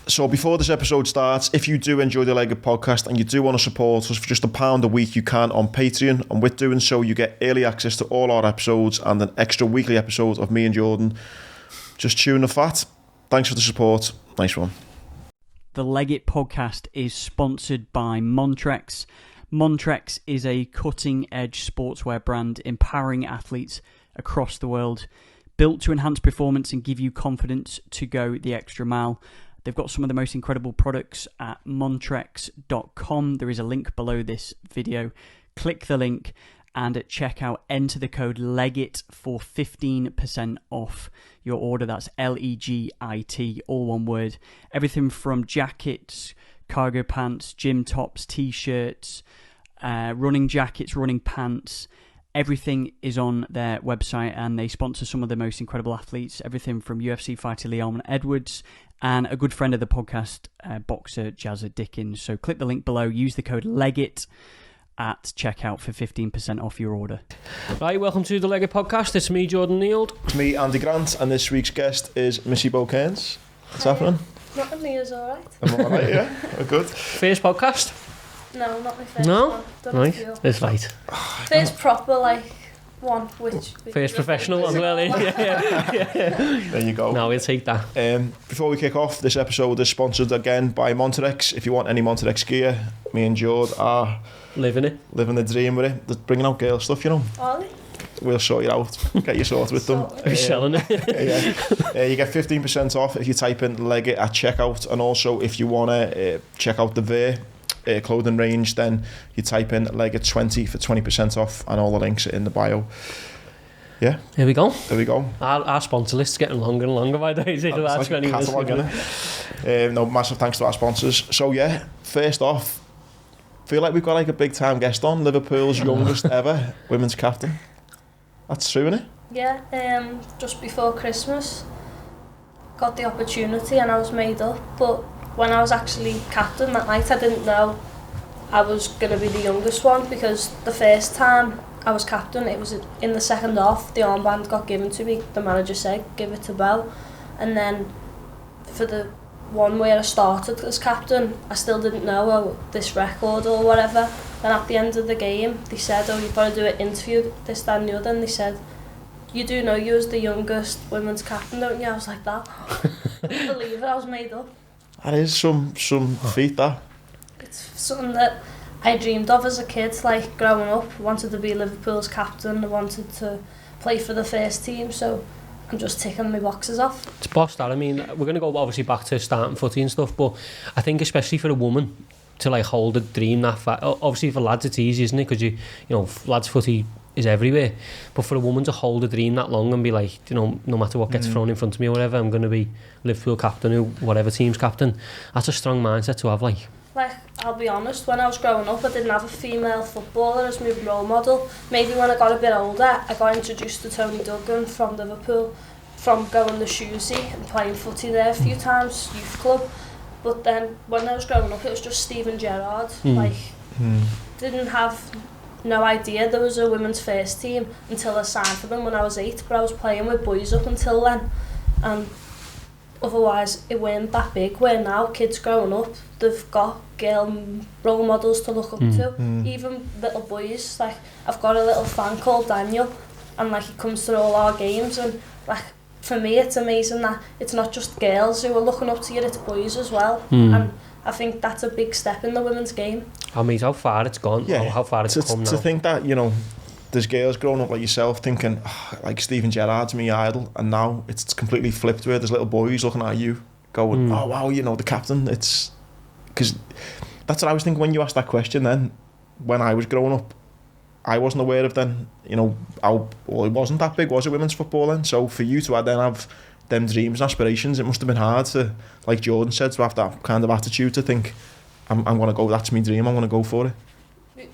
So before this episode starts, if you do enjoy the Legged podcast and you do want to support us for just £1 a week, you can on Patreon. And with doing so, you get early access to all our episodes and an extra weekly episode of me and Jordan just chewing the fat. Thanks for the support. Nice one. The Legged podcast is sponsored by Montrex. Montrex is a cutting-edge sportswear brand empowering athletes across the world, built to enhance performance and give you confidence to go the extra mile. They've got some of the most incredible products at montrex.com. There is a link below this video. Click the link and at checkout, enter the code LEGIT for 15% off your order. That's LEGIT, all one word. Everything from jackets, cargo pants, gym tops, t-shirts, running jackets, running pants. Everything is on their website, and they sponsor some of the most incredible athletes. Everything from UFC fighter Leon Edwards and a good friend of the podcast, boxer Jazza Dickens. So click the link below, use the code LEGIT at checkout for 15% off your order. Right, welcome to the Legged podcast. It's me, Jordan Neild. It's me, Andy Grant, and this week's guest is Missy Bo Kearns. What's happening? Not me is alright. I'm alright, yeah? Oh, good. First podcast? No, not my first No? one. Done Right, a few. it's right. First proper, one, which... First professional one, really. There you go. No, we'll take that. Before we kick off, this episode is sponsored again by Montrex. If you want any Montrex gear, me and Jord are living the dream with it. They're bringing out girl stuff, you know. Are they? We'll sort you out, get you sorted with them. We're selling it. You get 15% off if you type in Legged at checkout, and also if you want to check out the Veer clothing range, then you type in Legged 20 for 20% off, and all the links are in the bio. Yeah, Here we go. there we go. Our sponsor list is getting longer and longer by the day. That's like a catalogue, isn't it? No, massive thanks to our sponsors. So yeah, first off, feel like we've got like a big time guest on, Liverpool's youngest ever women's captain. That's true, isn't it? Yeah, just before Christmas, got the opportunity and I was made up, but when I was actually captain that night, I didn't know I was going to be the youngest one, because the first time I was captain, it was in the second half, the armband got given to me, the manager said, give it to Belle, and then for the one where I started as captain, I still didn't know this record or whatever. And at the end of the game, they said, oh, you've got to do an interview, this, that and the other, and they said, you do know you was the youngest women's captain, don't you? I was like, that. I couldn't believe it, I was made up. That is some feat, that. It's something that I dreamed of as a kid, like growing up. Wanted to be Liverpool's captain, I wanted to play for the first team, so I'm just ticking my boxes off. It's boss that. I mean, we're going to go obviously back to starting footy and stuff, but I think especially for a woman to like hold a dream that far, obviously for lads it's easy, isn't it? Because you know, lads footy is everywhere, but for a woman to hold a dream that long and be like, you know, no matter what gets thrown in front of me or whatever, I'm going to be Liverpool captain or whatever team's captain. That's a strong mindset to have, like. Like, I'll be honest, when I was growing up, I didn't have a female footballer as my role model. Maybe when I got a bit older, I got introduced to Tony Duggan from Liverpool, from going to Shuzy and playing footy there a few times, youth club. But then, when I was growing up, it was just Steven Gerrard. Didn't have no idea there was a women's first team until I signed for them when I was 8, but I was playing with boys up until then. And otherwise, it weren't that big, where now kids growing up, they've got girl role models to look up to. Even little boys, like, I've got a little fan called Daniel, and like, he comes to all our games, and like, for me it's amazing that it's not just girls who are looking up to you, it's boys as well. And I think that's a big step in the women's game. I mean, how far it's gone, Yeah, how far it's come now. To think that, you know, there's girls growing up like yourself thinking, like Steven Gerrard's my idol, and now it's completely flipped where there's little boys looking at you going, oh wow, you know, the captain. It's because that's what I was thinking when you asked that question. Then when I was growing up, I wasn't aware of then, you know, how, well, it wasn't that big, was it, women's football then? So for you to then have them dreams and aspirations, it must have been hard to, like Jordan said, to have that kind of attitude to think, I'm going to go, that's my dream, I'm going to go for it.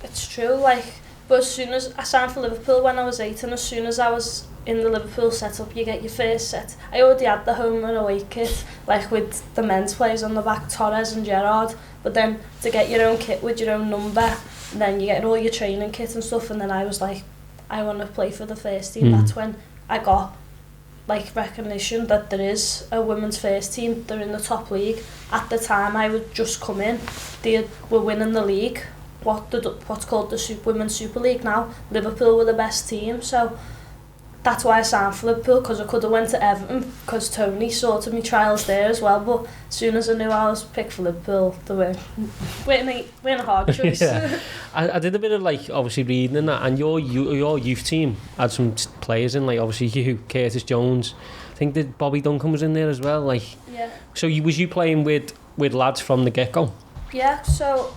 It's true, like, but as soon as I signed for Liverpool when I was 8, and as soon as I was in the Liverpool setup, you get your first set. I already had the home and away kit, like with the men's players on the back, Torres and Gerrard, but then to get your own kit with your own number, and then you get all your training kit and stuff, and then I was like, I want to play for the first team. That's when I got like recognition that there is a women's first team. They're in the top league. At the time I would just come in, they were winning the league, what's called the Women's Super League now. Liverpool were the best team, so that's why I signed for Liverpool, because I could have went to Everton because Tony sorted me trials there as well, but as soon as I knew I was picked for Liverpool, they weren't a hard choice. Yeah. I did a bit of like obviously reading and that, and your youth team had some players in, like obviously you, Curtis Jones, I think that Bobby Duncan was in there as well, like. Yeah. So was you playing with lads from the get-go? Yeah, so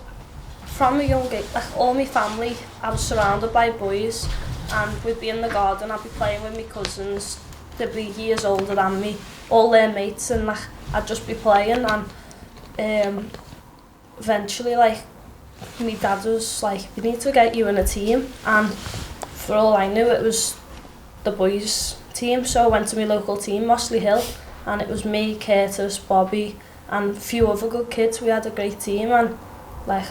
from a young age, like all my family, I was surrounded by boys, and we'd be in the garden, I'd be playing with my cousins, they'd be years older than me, all their mates, and like I'd just be playing, and eventually like my dad was like, we need to get you in a team, and for all I knew it was the boys team, so I went to my local team, Mossley Hill, and it was me, Curtis, Bobby and a few other good kids. We had a great team, and like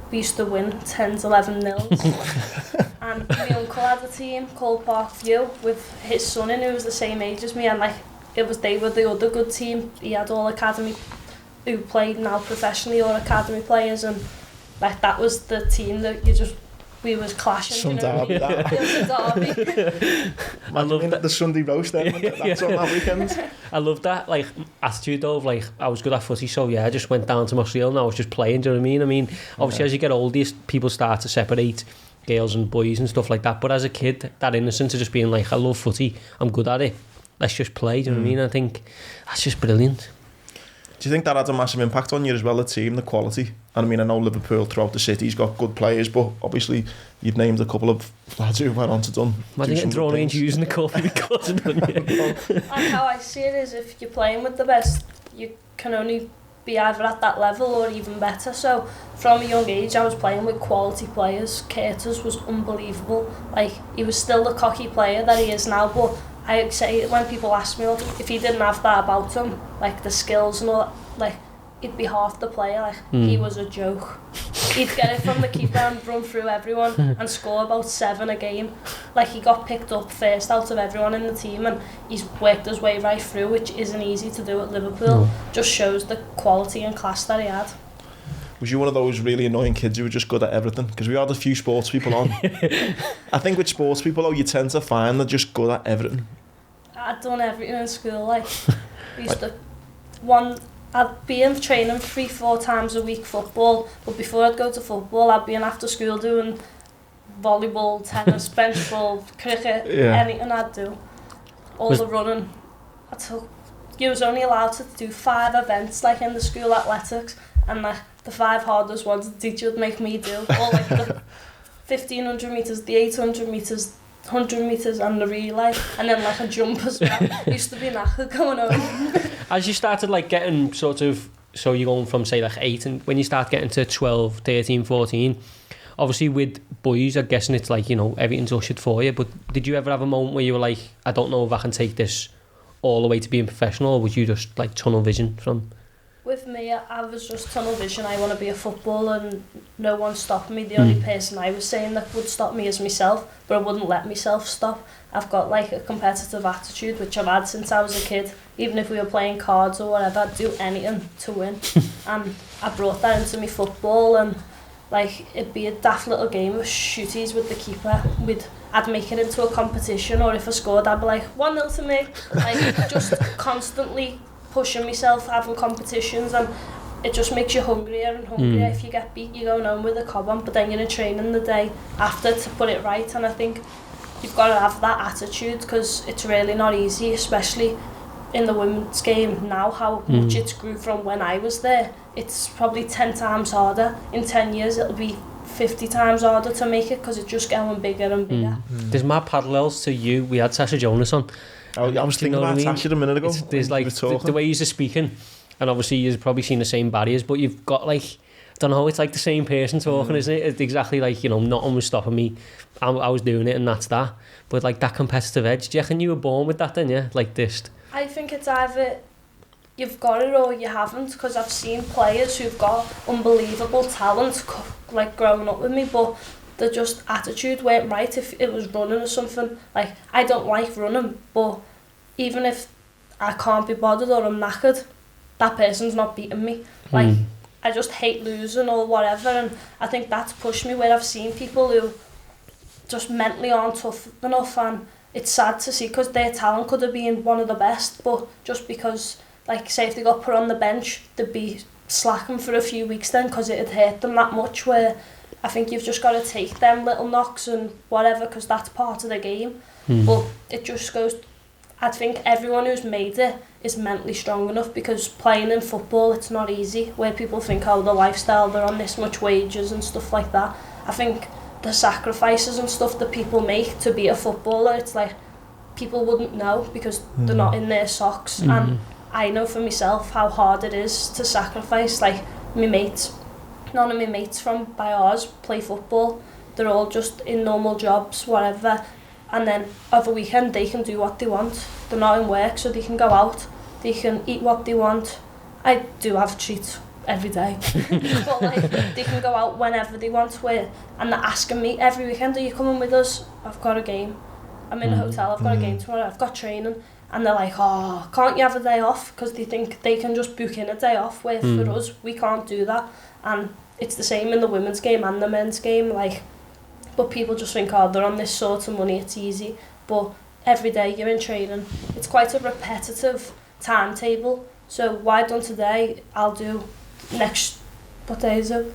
we used to win 10-11-0. And my uncle had a team called Park View with his son in, who was the same age as me, and like they were the other good team. He had all academy who played now professionally, or academy players, and like that was the team that we was clashing. Some you know? derby, that. It was a derby. I love that. The Sunday roast then, that's on that weekend. I love that like attitude of like I was good at footy, so yeah, I just went down to Mossley Hill and I was just playing. Do you know what I mean? I mean, obviously as you get older, people start to separate girls and boys and stuff like that. But as a kid, that innocence of just being like, I love footy, I'm good at it, let's just play. Do you know what I mean? I think that's just brilliant. Do you think that had a massive impact on you as well, the team, the quality? And I mean, I know Liverpool throughout the city's got good players, but obviously you've named a couple of lads who went on to do getting thrown against using the coffee because of them. And how I see it is, if you're playing with the best, you can only be either at that level or even better. So from a young age, I was playing with quality players. Curtis was unbelievable. Like, he was still the cocky player that he is now, but I say when people ask me if he didn't have that about him, like the skills and all that, like he'd be half the player. Like he was a joke. He'd get it from the keeper and run through everyone and score about 7 a game. Like he got picked up first out of everyone in the team, and he's worked his way right through, which isn't easy to do at Liverpool. Just shows the quality and class that he had. Was you one of those really annoying kids who were just good at everything? Because we had a few sports people on. I think with sports people, though, you tend to find they're just good at everything. I'd done everything in school. Like, I'd be in training 3-4 times a week football, but before I'd go to football, I'd be in after school doing volleyball, tennis, bench ball, cricket, anything I'd do. All the running. You was only allowed to do 5 events, like in the school athletics, and the 5 hardest ones the teacher would make me do. All like the 1500 metres, the 800 metres, 100 metres and the relay, and then like a jump as well. Used to be knackered going home. As you started like getting sort of, so you're going from say like 8, and when you start getting to 12, 13, 14, obviously with boys, I'm guessing it's like, you know, everything's ushered for you, but did you ever have a moment where you were like, I don't know if I can take this all the way to being professional, or was you just like tunnel vision from? With me, I was just tunnel vision. I want to be a footballer and no one's stopping me. The only person I was saying that would stop me is myself, but I wouldn't let myself stop. I've got like a competitive attitude, which I've had since I was a kid. Even if we were playing cards or whatever, I'd do anything to win. And I brought that into my football, and like it'd be a daft little game of shooties with the keeper. I'd make it into a competition, or if I scored, I'd be like 1-0 to me. Like just constantly pushing myself, having competitions, and it just makes you hungrier and hungrier. If you get beat, you're going home with a cob on, but then you're in training the day after to put it right. And I think you've got to have that attitude, because it's really not easy, especially in the women's game now, how much it's grew from when I was there. It's probably 10 times harder. In 10 years it'll be 50 times harder to make it, because it's just getting bigger and bigger. There's mad parallels to you. We had Sasha Jonas on. I was thinking about Sasha a minute ago. There's like the way you're speaking, and obviously you've probably seen the same barriers, but you've got like, I don't know, it's like the same person talking, isn't it? It's exactly like, you know, nothing was stopping me. I was doing it, and that's that. But like that competitive edge, do you reckon you were born with that then, yeah? Like this? I think it's either you've got it or you haven't, because I've seen players who've got unbelievable talent, like growing up with me, but the just attitude weren't right. If it was running or something, like I don't like running, but even if I can't be bothered or I'm knackered, that person's not beating me. Like, I just hate losing or whatever, and I think that's pushed me where I've seen people who just mentally aren't tough enough, and it's sad to see because their talent could have been one of the best, but just because, like, say if they got put on the bench, they'd be slacking for a few weeks then because it had hurt them that much, where I think you've just got to take them little knocks and whatever because that's part of the game. But it just goes, I think everyone who's made it is mentally strong enough, because playing in football, it's not easy, where people think, oh, the lifestyle, they're on this much wages and stuff like that. I think the sacrifices and stuff that people make to be a footballer, it's like people wouldn't know because they're not in their socks. And I know for myself how hard it is to sacrifice. Like, my mates, none of my mates from by ours play football. They're all just in normal jobs, whatever. And then over weekend they can do what they want. They're not in work, so they can go out, they can eat what they want. I do have treats every day, but like, they can go out whenever they want, and they're asking me every weekend, are you coming with us? I've got a game, I'm in a hotel, I've got a game tomorrow, I've got training. And they're like, oh, can't you have a day off? Because they think they can just book in a day off, where for us, we can't do that. And it's the same in the women's game and the men's game, like, but people just think, oh, they're on this sort of money, it's easy. But every day you're in training. It's quite a repetitive timetable. So why done today, I'll do next, what day is it?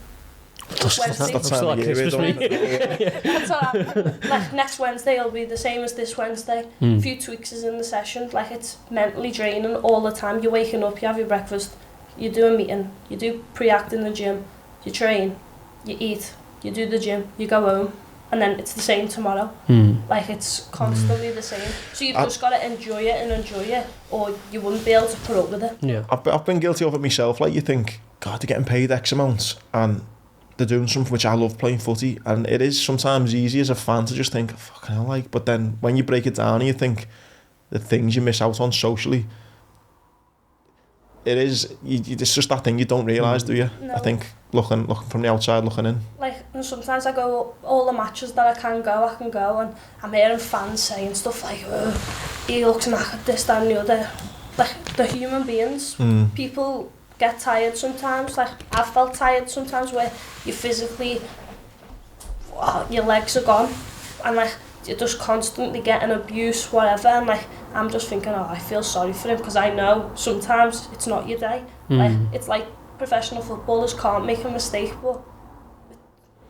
Wednesday. That's time of year, Christmas don't week. it? That's what like next Wednesday will be the same as this Wednesday. A few tweaks is in the session. Like, it's mentally draining all the time. You're waking up, you have your breakfast, you do a meeting, you do pre-act in the gym, you train, you eat, you do the gym, you go home, and then it's the same tomorrow. Like, it's constantly the same. So you've just got to enjoy it, or you wouldn't be able to put up with it. Yeah. I've been guilty of it myself. Like, you think, God, they're getting paid X amount, and they're doing something which I love, playing footy, and it is sometimes easy as a fan to just think, fucking hell, like, but then when you break it down and you think the things you miss out on socially, it is, it's just that thing you don't realise, do you? No. I think looking from the outside, looking in. Like, and sometimes I go, all the matches that I can go, and I'm hearing fans saying stuff like, oh, he looks knackered, this, that and the other. Like, they're human beings. People get tired sometimes. Like, I've felt tired sometimes, where you physically, your legs are gone, and like, you're just constantly getting abuse, whatever, and like, I'm just thinking, oh, I feel sorry for him, because I know sometimes it's not your day. Like, it's like professional footballers can't make a mistake, but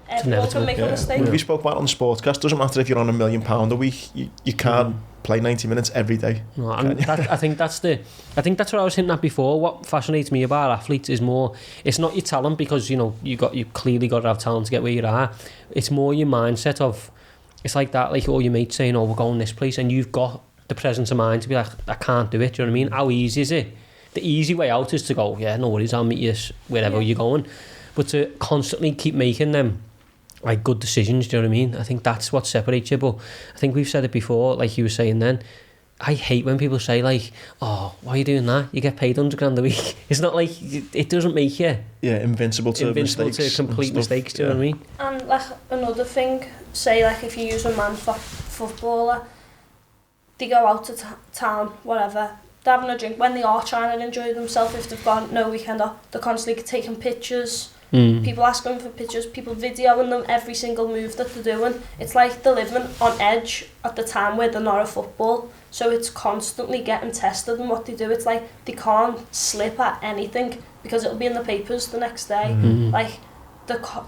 everyone can make a mistake. We spoke about it on the Sportscast, doesn't matter if you're on £1 million a week, you can't play 90 minutes every day. No, and I think that's what I was hinting at before. What fascinates me about athletes is more, it's not your talent, because you clearly got to have talent to get where you are. It's more your mindset of, it's like that, like all your mates saying, oh, we're going this place, and you've got the presence of mind to be like, I can't do it. Do you know what I mean? How easy is it? The easy way out is to go, yeah, no worries, I'll meet you wherever you're going. But to constantly keep making them like good decisions, do you know what I mean? I think that's what separates you. But I think we've said it before, like you were saying then, I hate when people say like, oh, why are you doing that? You get paid £100 a week. It's not like, it doesn't make you invincible to mistakes, to complete mistakes, do you know what I mean? And like, another thing, say like, if you use a man footballer, they go out to town, whatever, they're having a drink, when they are trying to enjoy themselves, if they've got no weekend off, they're constantly taking pictures. People ask them for pictures, people videoing them every single move that they're doing. It's like they're living on edge at the time where they're not a football, so it's constantly getting tested in what they do. It's like they can't slip at anything, because it'll be in the papers the next day. Like,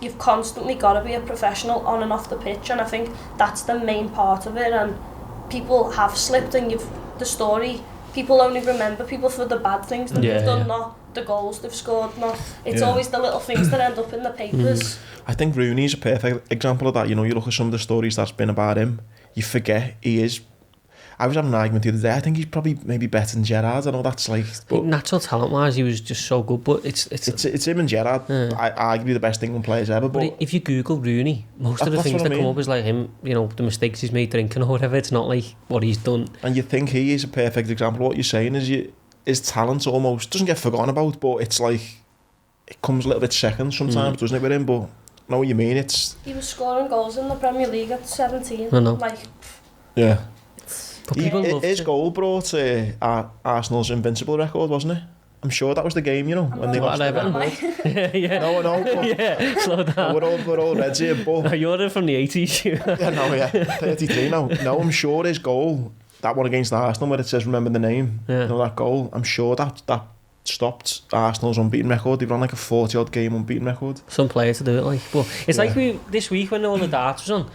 you've constantly got to be a professional on and off the pitch, and I think that's the main part of it. And people have slipped, and the story, people only remember people for the bad things that they've done, not the goals they've scored. Not, it's always the little things that end up in the papers. I think Rooney's a perfect example of that. You know, you look at some of the stories that's been about him, you forget he is. I was having an argument the other day, I think he's probably maybe better than Gerrard. I know that's like, but natural talent wise, he was just so good, but it's him and Gerrard, arguably the best England players ever. But if you Google Rooney, most of the things that come up is like him, you know, the mistakes he's made drinking or whatever. It's not like what he's done. And you think he is a perfect example. What you're saying is his talent almost doesn't get forgotten about, but it's like it comes a little bit second sometimes, doesn't it, with him? But I know what you mean. He was scoring goals in the Premier League at 17. I know. Like, yeah. But people loved his it. goal brought Arsenal's invincible record, wasn't it? I'm sure that was the game, you know, when they lost. Yeah. No. Yeah, slow down. We're all Reds here, but You're from the 80s. yeah, 33 now. No, I'm sure his goal, that one against Arsenal, where it says remember the name, Yeah. you know, that goal. I'm sure that stopped Arsenal's unbeaten record. They've run like a 40-odd game unbeaten record. Some players to do it, like. But it's like this week when all the darts was on.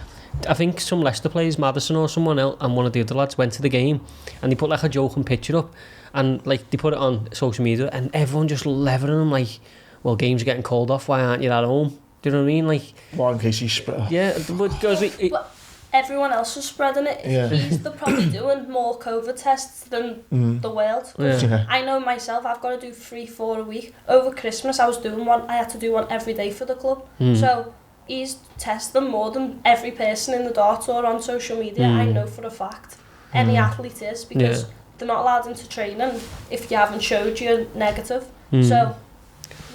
I think some Leicester players, Maddison or someone else, and one of the other lads went to the game, and they put like a joking picture up, and like they put it on social media, and everyone just levering them like, well, games are getting called off. Why aren't you at home? Do you know what I mean? Like, well, in case he's spread. Yeah, but because but everyone else is spreading it. Yeah. They're probably doing more COVID tests than the world. Yeah. I know myself, I've got to do 3-4 a week. Over Christmas, I was doing one. I had to do one every day for the club. So he's testing more than every person in the dart or on social media. I know for a fact. Any athlete is, because they're not allowed into training if you haven't showed you're negative. So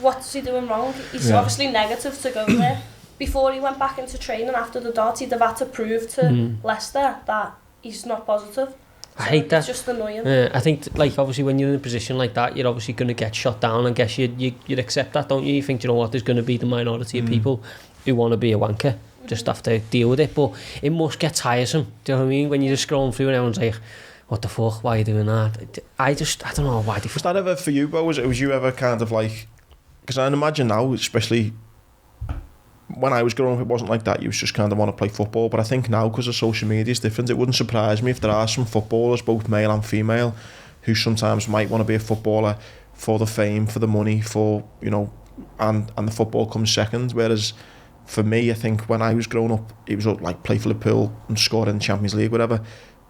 what's he doing wrong? He's obviously negative to go there. Before he went back into training after the dart, he'd have had to prove to Leicester that he's not positive. I hate that. It's just annoying. I think, like, obviously when you're in a position like that, you're obviously going to get shot down. I guess you'd accept that, don't you? You think, you know what, there's going to be the minority of people who want to be a wanker. Just have to deal with it. But it must get tiresome. Do you know what I mean? When you're just scrolling through and everyone's like, what the fuck, why are you doing that? I don't know why they... Was that ever for you, Bo? Was you ever kind of like... Because I imagine now, especially when I was growing up, it wasn't like that. You just kind of want to play football. But I think now, because of social media, it's different. It wouldn't surprise me if there are some footballers, both male and female, who sometimes might want to be a footballer for the fame, for the money, for, you know, and the football comes second. Whereas for me, I think when I was growing up, it was like play for Liverpool and score in the Champions League, whatever.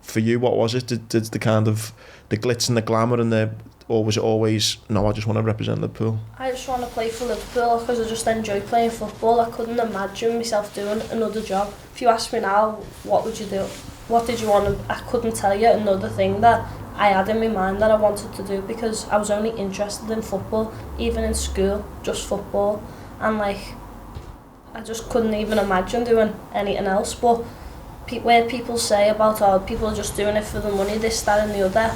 For you, what was it? Did the kind of the glitz and the glamour and or was it always, no, I just want to represent Liverpool? I just want to play for Liverpool because I just enjoy playing football. I couldn't imagine myself doing another job. If you ask me now, what would you do? What did you want to... I couldn't tell you another thing that I had in my mind that I wanted to do, because I was only interested in football, even in school, just football. And like, I just couldn't even imagine doing anything else. But where people say about, oh, people are just doing it for the money, this, that and the other,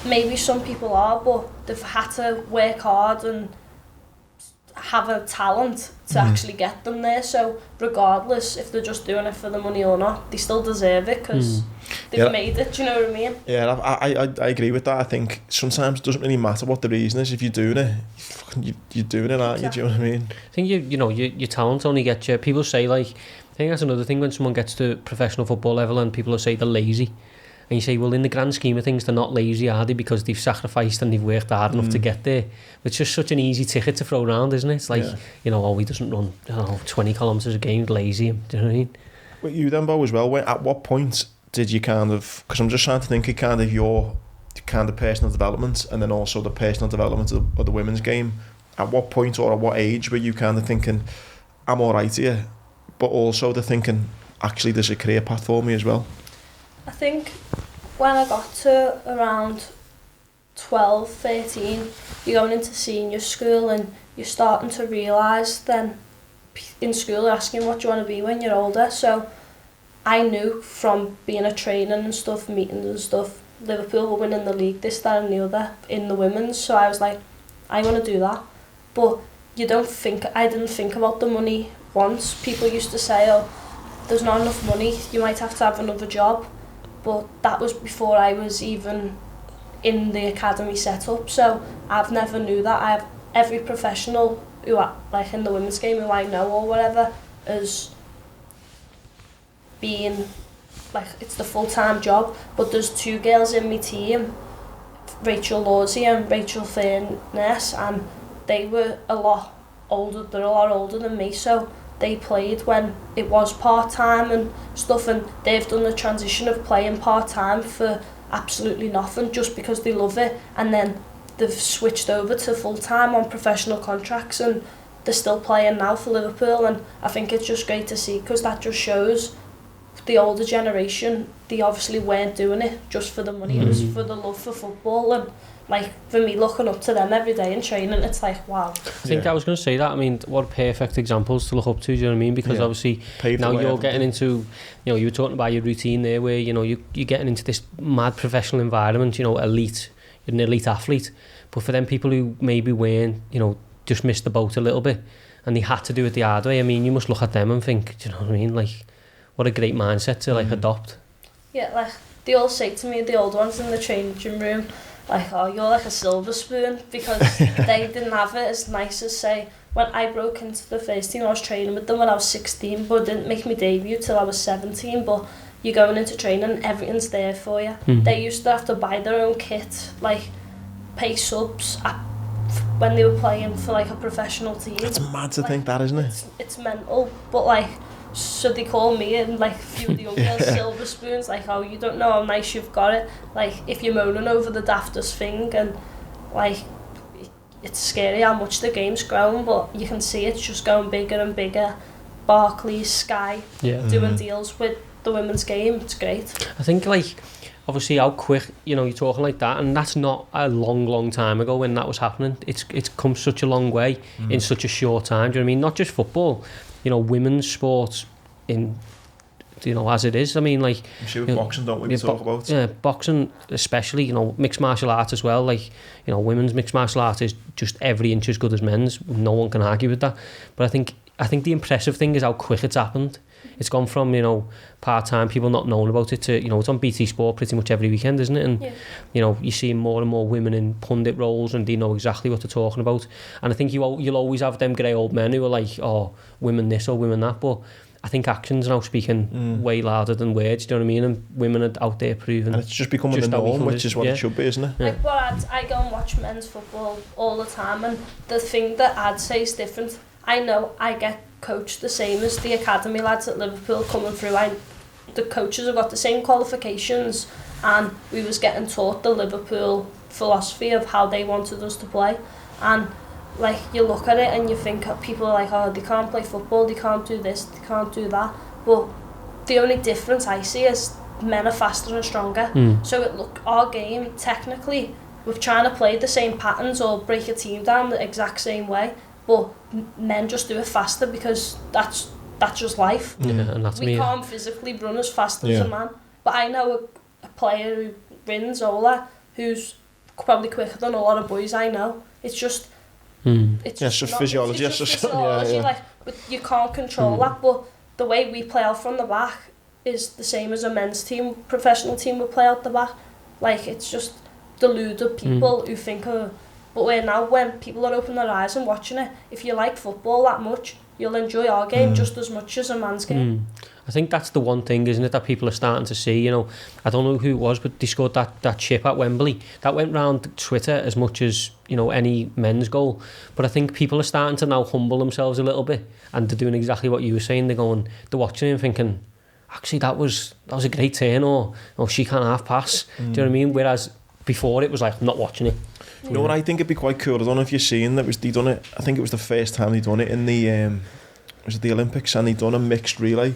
maybe some people are, but they've had to work hard and have a talent to actually get them there. So regardless if they're just doing it for the money or not, they still deserve it because they've made it. Do you know what I mean? Yeah, I agree with that. I think sometimes it doesn't really matter what the reason is. If you're doing it, you're doing it, aren't you? Do you know what I mean? I think your talent only gets you. People say, like, I think that's another thing when someone gets to professional football level and people will say they're lazy. And you say, well, in the grand scheme of things, they're not lazy, are they? Because they've sacrificed and they've worked hard enough to get there. It's just such an easy ticket to throw around, isn't it? It's like, you know, oh, he doesn't run 20 kilometres a game, lazy. Do you know what I mean? But you then, Bo, as well, at what point did you kind of... Because I'm just trying to think of kind of your kind of personal development and then also the personal development of the women's game. At what point or at what age were you kind of thinking, I'm all right here, but also the thinking, actually, there's a career path for me as well? I think when I got to around 12, 13, you're going into senior school and you're starting to realise then in school they're asking what do you want to be when you're older. So I knew from being at training and stuff, meetings and stuff, Liverpool were winning the league, this, that and the other in the women's. So I was like, I want to do that. But I didn't think about the money once. People used to say, oh, there's not enough money, you might have to have another job. But that was before I was even in the academy set up, so I've never knew that. I have every professional who, like in the women's game, who I know or whatever, as being like it's the full-time job. But there's two girls in my team, Rachel Lawsey and Rachel Furness, and they were a lot older. They're a lot older than me, so they played when it was part-time and stuff, and they've done the transition of playing part-time for absolutely nothing just because they love it, and then they've switched over to full-time on professional contracts and they're still playing now for Liverpool. And I think it's just great to see, because that just shows the older generation, they obviously weren't doing it just for the money, it was for the love for football and like for me looking up to them every day and training, it's like wow. I think I was going to say that. I mean, what perfect examples to look up to, do you know what I mean? Because obviously now you're getting into, you know, you were talking about your routine there where, you know, you're getting into this mad professional environment, you know, elite, you're an elite athlete. But for them people who maybe weren't, you know, just missed the boat a little bit and they had to do it the hard way, I mean, you must look at them and think, do you know what I mean? Like, what a great mindset to like adopt. Yeah, like they all say to me, the old ones in the training room, like, oh, you're like a silver spoon, because they didn't have it as nice as, say, when I broke into the first team, I was training with them when I was 16, but it didn't make me debut till I was 17, but you're going into training and everything's there for you. They used to have to buy their own kit, like, pay subs when they were playing for, like, a professional team. It's mad to think that, isn't it? It's mental, but, like, so they call me and like a few of the young girls silver spoons, like, oh, you don't know how nice you've got it, like if you're moaning over the daftest thing, and like it's scary how much the game's grown, but you can see it's just going bigger and bigger. Barclays, Sky, doing deals with the women's game, it's great. I think like obviously how quick, you know, you're talking like that, and that's not a long time ago when that was happening. It's come such a long way in such a short time, do you know what I mean? Not just football, you know, women's sports in, you know, as it is. I mean, like, I'm sure with boxing, don't we talk about? Yeah, boxing especially, you know, mixed martial arts as well. Like, you know, women's mixed martial arts is just every inch as good as men's. No one can argue with that. But I think the impressive thing is how quick it's happened. It's gone from, you know, part-time people not knowing about it to, you know, it's on BT Sport pretty much every weekend, isn't it? And, you know, you see more and more women in pundit roles and they know exactly what they're talking about. And I think you'll always have them grey old men who are like, oh, women this or women that. But I think action's now speaking way louder than words, do you know what I mean? And women are out there proving. And it's just becoming the norm, which is what it should be, isn't it? Yeah. Like, what I go and watch men's football all the time, and the thing that I'd say is different. I know I get coached the same as the academy lads at Liverpool coming through. The coaches have got the same qualifications, and we was getting taught the Liverpool philosophy of how they wanted us to play. And like, you look at it and you think people are like, oh, they can't play football, they can't do this, they can't do that. But the only difference I see is men are faster and stronger. So our game, technically, we're trying to play the same patterns or break a team down the exact same way, but men just do it faster because that's just life. And that's we can't physically run as fast as a man. But I know a player who wins Ola who's probably quicker than a lot of boys I know. It's just it's just physiology. It's just physiology. Like, but you can't control that. But the way we play out from the back is the same as a men's team, professional team would play out the back. Like, it's just deluded people who think, but when people are opening their eyes and watching it, if you like football that much, you'll enjoy our game just as much as a man's game. I think that's the one thing, isn't it, that people are starting to see. You know, I don't know who it was, but they scored that chip at Wembley. That went round Twitter as much as, you know, any men's goal. But I think people are starting to now humble themselves a little bit, and they're doing exactly what you were saying. They're watching it and thinking, actually, that was a great turn, or she can't half pass. Do you know what I mean? Whereas before it was like, I'm not watching it. You know what I think it'd be quite cool? I don't know if you've seen that they done it. I think it was the first time they done it in the the Olympics, and they done a mixed relay,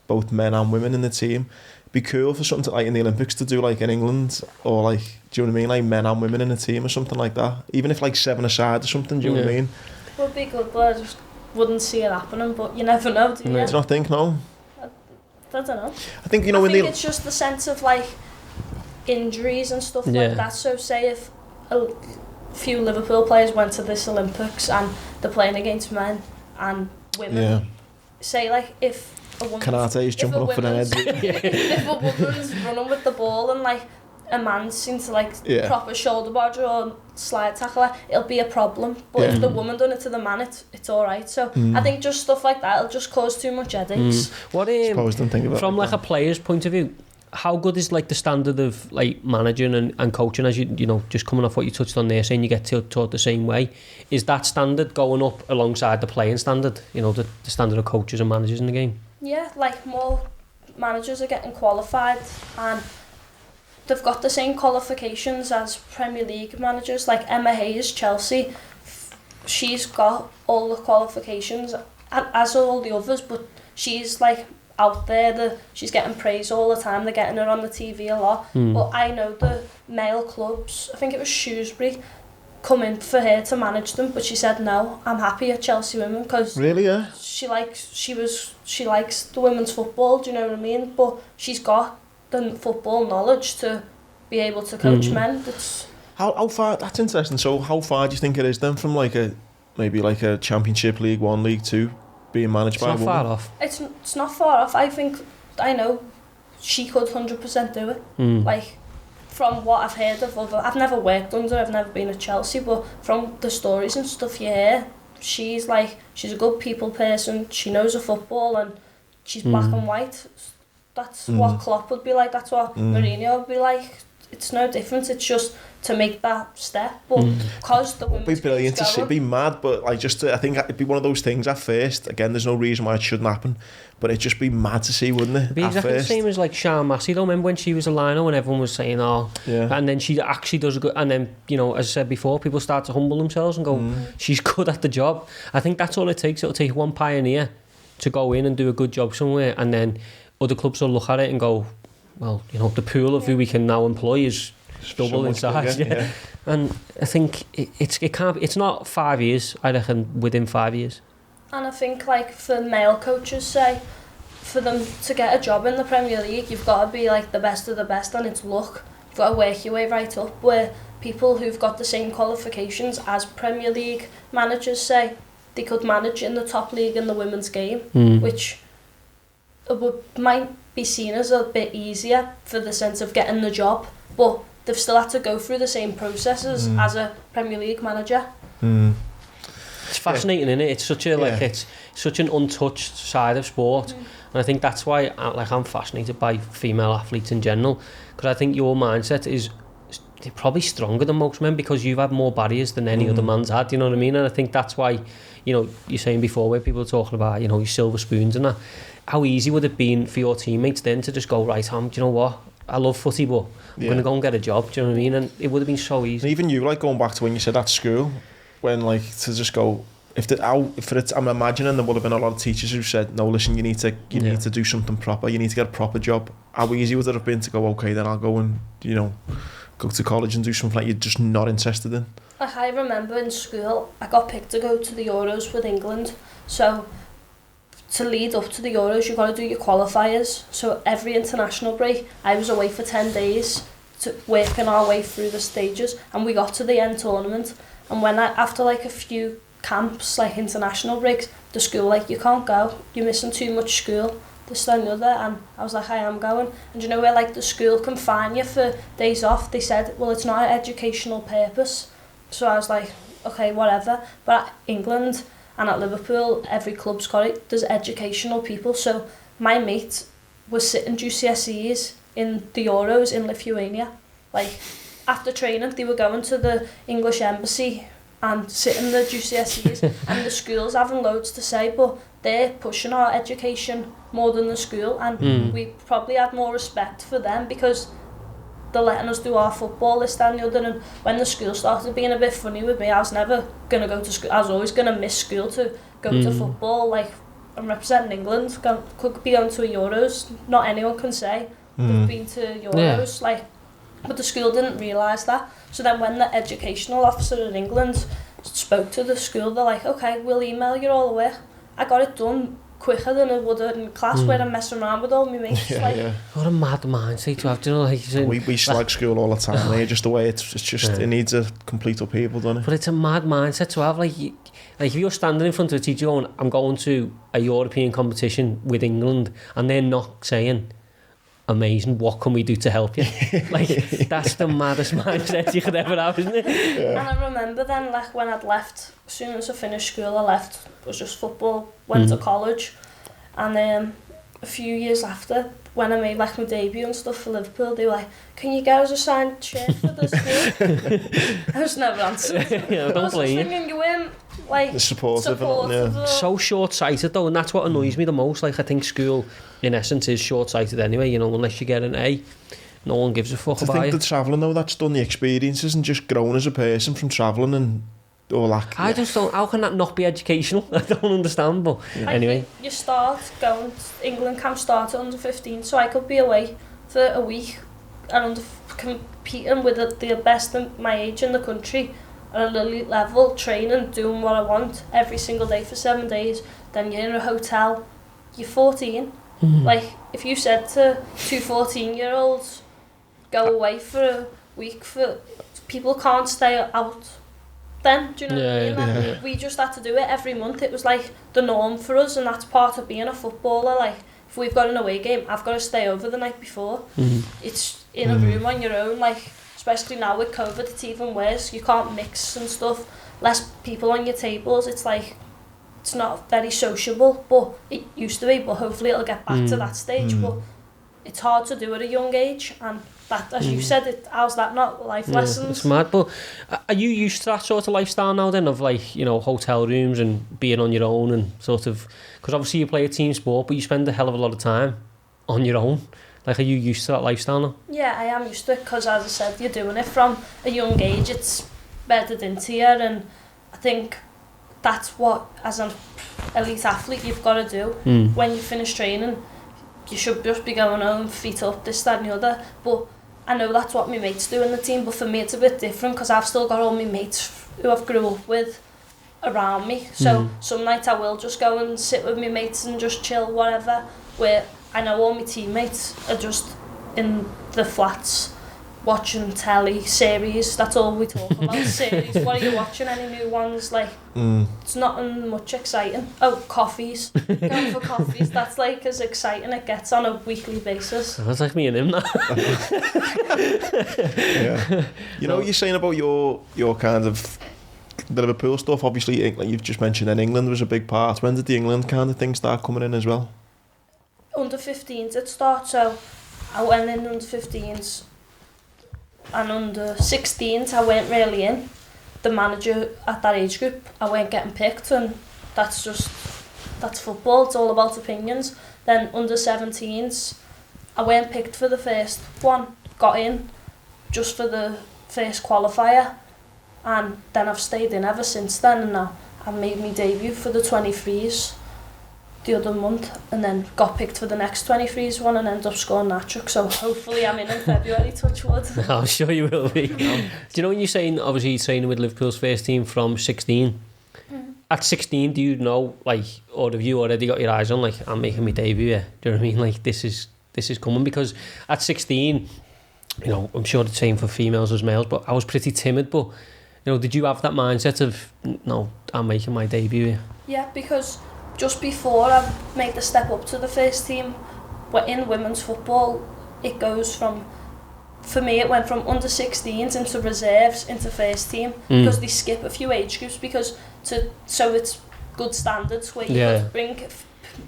both men and women in the team. It'd be cool for something to, like in the Olympics to do like in England, or like, do you know what I mean? Like men and women in a team or something like that. Even if like 7-a-side or something, do you know what I mean? It would be good, but I just wouldn't see it happening. But you never know, do you? Do you not think? No. I don't know. I think, you know, I think it's just the sense of like injuries and stuff like that. So say if a few Liverpool players went to this Olympics and they're playing against men and women, say like if a woman, Kanate's jumping up for their heads. If a woman's running with the ball and like a man seems to like proper shoulder barge or slide tackle, it'll be a problem. But if the woman done it to the man, it's alright. So I think just stuff like that, it'll just cause too much headaches. What from like a player's point of view, how good is like the standard of like managing and coaching, as you know, just coming off what you touched on there, saying you get taught the same way? Is that standard going up alongside the playing standard, you know, the standard of coaches and managers in the game? Yeah, like more managers are getting qualified and they've got the same qualifications as Premier League managers. Like Emma Hayes, Chelsea, she's got all the qualifications as all the others, but she's like out there. She's getting praise all the time. They're getting her on the TV a lot. But I know the male clubs, I think it was Shrewsbury, come in for her to manage them, but she said no, I'm happy at Chelsea Women because really, yeah, she likes the women's football, do you know what I mean? But she's got the football knowledge to be able to coach men. How far, that's interesting. So how far do you think it is then from maybe a Championship, League 1, League 2 being managed by a woman? It's not far off. It's not far off. I know she could 100% do it. From what I've heard of other, I've never worked under, I've never been at Chelsea, but from the stories and stuff you hear, she's a good people person, she knows her football and she's black and white. That's what Klopp would be like, that's what Mourinho would be like. It's no difference, it's just to make that step, but because the women's it'd be brilliant to see, it'd be mad, but I think it'd be one of those things at first. Again, there's no reason why it shouldn't happen, but it'd just be mad to see, wouldn't it? It'd be exactly the same as Sian Massey though. Remember when she was a liner and everyone was saying and then she actually does a good, and then as I said before, people start to humble themselves and go, she's good at the job. I think that's all it takes. It'll take one pioneer to go in and do a good job somewhere, and then other clubs will look at it and go, well, the pool of who we can now employ is double in size. Yeah. And I think it's not 5 years, I reckon within 5 years. And I think for male coaches, say, for them to get a job in the Premier League, you've got to be the best of the best, and it's luck. You've got to work your way right up, where people who've got the same qualifications as Premier League managers, say, they could manage in the top league in the women's game, which might be seen as a bit easier for the sense of getting the job, but they've still had to go through the same processes as a Premier League manager. It's fascinating, isn't it? It's such it's such an untouched side of sport, and I think that's why I'm fascinated by female athletes in general, because I think your mindset is probably stronger than most men because you've had more barriers than any other man's had. You know what I mean? And I think that's why you're saying before where people are talking about your silver spoons and that. How easy would it have been for your teammates then to just go, right, do you know what? I love footy, but I'm going to go and get a job, do you know what I mean? And it would have been so easy. And even you, going back to when you said at school, when to just go, I'm imagining there would have been a lot of teachers who said, no, listen, you need to do something proper, you need to get a proper job. How easy would it have been to go, okay, then I'll go and, go to college and do something you're just not interested in? I remember in school, I got picked to go to the Euros with England, so to lead up to the Euros, you've got to do your qualifiers. So every international break, I was away for 10 days to working our way through the stages, and we got to the end tournament. And when after a few camps, international breaks, the school you can't go, you're missing too much school, this, that and the other. And I was I am going. And where the school can fine you for days off, they said, well, it's not an educational purpose. So I was okay, whatever. But at England and at Liverpool, every club's got it. There's educational people. So my mate was sitting GCSEs in the Euros in Lithuania. After training, they were going to the English embassy and sitting the GCSEs, and the school's having loads to say, but they're pushing our education more than the school, and we probably had more respect for them because they're letting us do our football, this, that and the other. And when the school started being a bit funny with me, I was never going to go to school. I was always going to miss school to go to football. I'm representing England, could be going to a Euros. Not anyone can say they've been to Euros. But the school didn't realise that. So then when the educational officer in England spoke to the school, they're okay, we'll email you all the work. I got it done quicker than I would have in class where I'm messing around with all my mates. What a mad mindset to have, do you know? We slag school all the time, just the way it's just it needs a complete upheaval, doesn't it? But it's a mad mindset to have, if you're standing in front of a teacher going, I'm going to a European competition with England, and they're not saying, amazing, what can we do to help you? That's the maddest mindset you could ever have, isn't it? And I remember then, when I'd left, as soon as I finished school, I left. It was just football, went to college, and a few years after, when I made my debut and stuff for Liverpool, they were can you get us a signed shirt for the school? I was never answered. Don't blame you. Ringing you in, the supportive. So short-sighted though, and that's what annoys me the most. I think school, in essence, is short-sighted anyway. Unless you get an A, no one gives a fuck about you. I think the travelling though, that's done the experiences and just grown as a person from travelling and or like... I just don't... How can that not be educational? I don't understand, but anyway. You start going... England camp start at under 15, so I could be away for a week and competing with the best of my age in the country at an elite level, training, doing what I want every single day for 7 days. Then you're in a hotel, you're 14. Like, if you said to two 14-year-olds, go away for a week, people can't stay out then, do you know what I mean? Like, we just had to do it every month. It was like the norm for us, and that's part of being a footballer. Like, if we've got an away game, I've got to stay over the night before. It's in a room on your own, like, especially now with COVID, it's even worse. You can't mix and stuff, less people on your tables. It's like, it's not very sociable, but it used to be, but hopefully it'll get back to that stage. But it's hard to do at a young age, and that, as you said, how's that not life lessons? It's mad. But are you used to that sort of lifestyle now then, of like, you know, hotel rooms and being on your own and sort of, because obviously you play a team sport, but you spend a hell of a lot of time on your own. Like, are you used to that lifestyle now? Yeah, I am used to it, because as I said, you're doing it from a young age. It's bedded into you, and I think that's what, as an elite athlete, you've got to do. When you finish training, you should just be going home, feet up, this, that and the other. But I know that's what my mates do in the team, but for me it's a bit different, because I've still got all my mates who I've grew up with around me. So some nights I will just go and sit with my mates and just chill, whatever, where I know all my teammates are just in the flats watching telly, series. That's all we talk about, series. What are you watching? Any new ones? Like, it's not much exciting. Oh, coffees. Going for coffees. That's like as exciting it gets on a weekly basis. That's like me and him, that. Yeah. You know what you're saying about your kind of the Liverpool stuff? Obviously, like you've just mentioned, in England was a big part. When did the England kind of thing start coming in as well? Under 15s it started, so I went in under 15s. And under 16s I weren't really in. The manager at that age group, I weren't getting picked, and that's football, it's all about opinions. Then under 17s, I weren't picked for the first one, got in just for the first qualifier, and then I've stayed in ever since then, and now I've made my debut for the 23s the other month, and then got picked for the next 23s one and ended up scoring that trick. So hopefully I'm in February, touch wood. I'm sure you will be. Do you know when you're saying, obviously you're training with Liverpool's first team from 16, at 16 do you know, like, or have you already got your eyes on, like, I'm making my debut here? Do you know what I mean? Like, this is coming, because at 16, you know, I'm sure the same for females as males, but I was pretty timid. But, you know, did you have that mindset of, no, I'm making my debut here? Yeah, because just before I made the step up to the first team, in women's football, it goes from, for me it went from under 16s into reserves into first team, because they skip a few age groups, so it's good standards where you could bring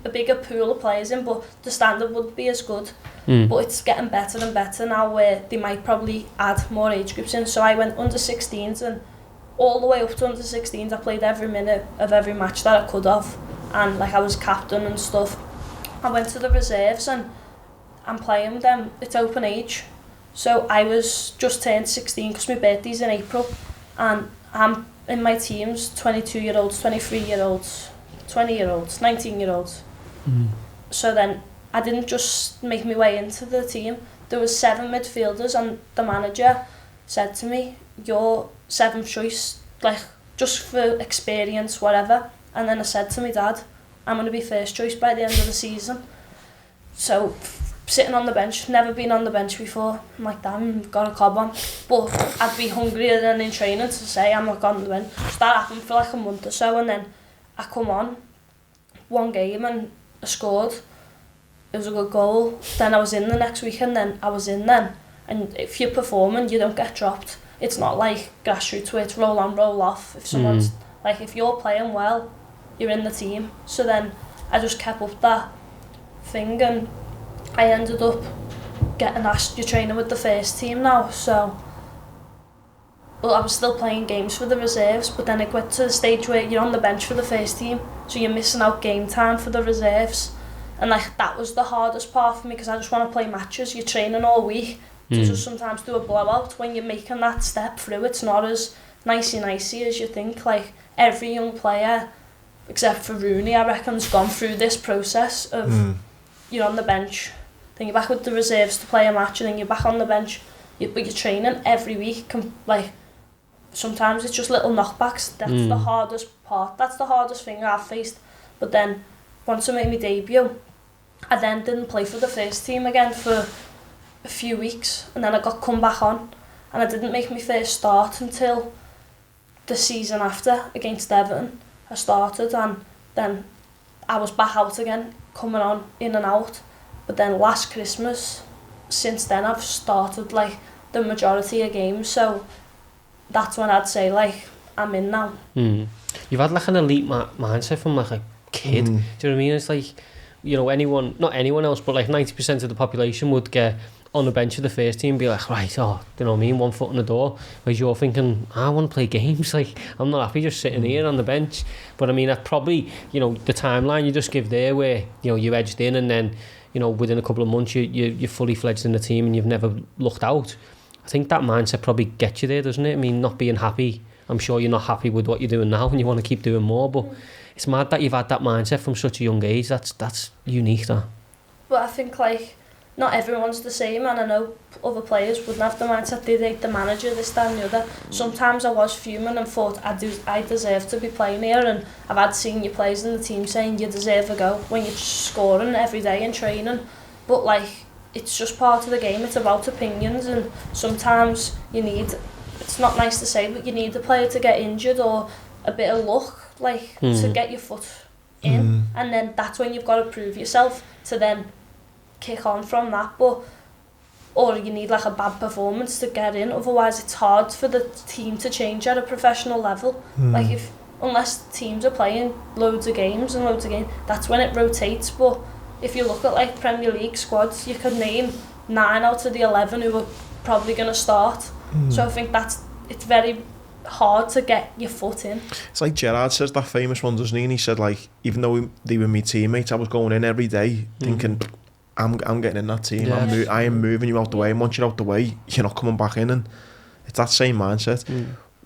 a bigger pool of players in, but the standard wouldn't be as good. But it's getting better and better now, where they might probably add more age groups in. So I went under 16s, and all the way up to under 16s I played every minute of every match that I could have. And like I was captain and stuff. I went to the reserves, and I'm playing them. It's open age, so I was just turned 16 because my birthday's in April, and I'm in my teams 22-year-olds, 23-year-olds, 20-year-olds, 19-year-olds. So then I didn't just make my way into the team. There was 7 midfielders, and the manager said to me, "You're 7th choice, like just for experience, whatever." And then I said to my dad, "I'm going to be first choice by the end of the season." So, sitting on the bench, never been on the bench before. I'm like, damn, got a cob on. But I'd be hungrier than in training to say I'm not on the bench. So that happened for like a month or so, and then I come on one game and I scored. It was a good goal. Then I was in the next week, and then I was in then. And if you're performing, you don't get dropped. It's not like grassroots where it's roll on, roll off. If someone's, like, if you're playing well, you're in the team. So then I just kept up that thing, and I ended up getting asked, "You're training with the first team now." So, well, I was still playing games for the reserves, but then it went to the stage where you're on the bench for the first team, so you're missing out game time for the reserves. And like that was the hardest part for me, because I just want to play matches. You're training all week to just sometimes do a blowout. When you're making that step through, it's not as nicey as you think. Like, every young player, except for Rooney, I reckon, has gone through this process of you're on the bench, then you're back with the reserves to play a match, and then you're back on the bench. But you're training every week. Like, sometimes it's just little knockbacks. That's the hardest part. That's the hardest thing I've faced. But then, once I made my debut, I then didn't play for the first team again for a few weeks, and then I got come back on, and I didn't make my first start until the season after against Everton. I started, and then I was back out again, coming on in and out. But then last Christmas, since then I've started like the majority of games, so that's when I'd say like I'm in now. You've had like an elite mindset from like a kid. Do you know what I mean? It's like, you know, not anyone else, but like 90% of the population would get on the bench of the first team and be like, right, oh, you know what I mean, one foot in the door. Whereas you're thinking, I want to play games, like, I'm not happy just sitting here on the bench. But I mean, that's probably, you know, the timeline you just give there where, you know, you edged in and then, you know, within a couple of months you're fully fledged in the team and you've never looked out. I think that mindset probably gets you there, doesn't it? I mean, not being happy, I'm sure you're not happy with what you're doing now and you want to keep doing more, but it's mad that you've had that mindset from such a young age. That's unique, that. But I think, like, not everyone's the same, and I know other players wouldn't have the mindset. They hate the manager, this, that and the other. Sometimes I was fuming and thought I deserve to be playing here, and I've had senior players in the team saying you deserve a go when you're scoring every day in training. But like, it's just part of the game. It's about opinions, and sometimes you need, it's not nice to say, but you need the player to get injured or a bit of luck, like, to get your foot in, and then that's when you've got to prove yourself to then kick on from that. But or you need like a bad performance to get in, otherwise it's hard for the team to change at a professional level. Like, unless teams are playing loads of games, that's when it rotates. But if you look at like Premier League squads, you could name 9 out of the 11 who are probably going to start. So I think it's very hard to get your foot in. It's like Gerrard says that famous one, doesn't he? And he said, like, even though they were my teammates, I was going in every day thinking, I'm getting in that team. Yeah. I am moving you out the way, and once you're out the way, you're not coming back in. And it's that same mindset.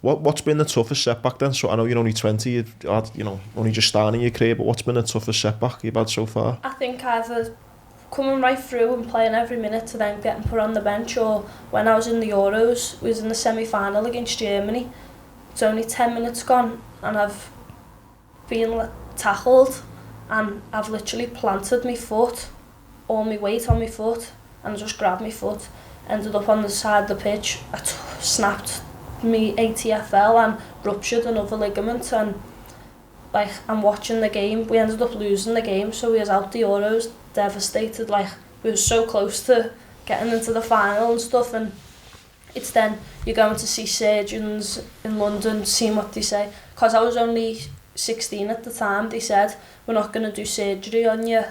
What's been the toughest setback then? So I know you're only 20, you've had, you know, only just starting your career, but what's been the toughest setback you've had so far? I think either coming right through and playing every minute to then getting put on the bench, or when I was in the Euros, we was in the semi-final against Germany. It's only 10 minutes gone and I've been tackled and I've literally planted my foot, all my weight on my foot, and just grabbed my foot. Ended up on the side of the pitch. I snapped me ATFL and ruptured another ligament, and like, I'm watching the game. We ended up losing the game, so we was out the Euros, devastated. Like, we were so close to getting into the final and stuff, and it's then you're going to see surgeons in London, seeing what they say. Because I was only 16 at the time, they said, we're not going to do surgery on you,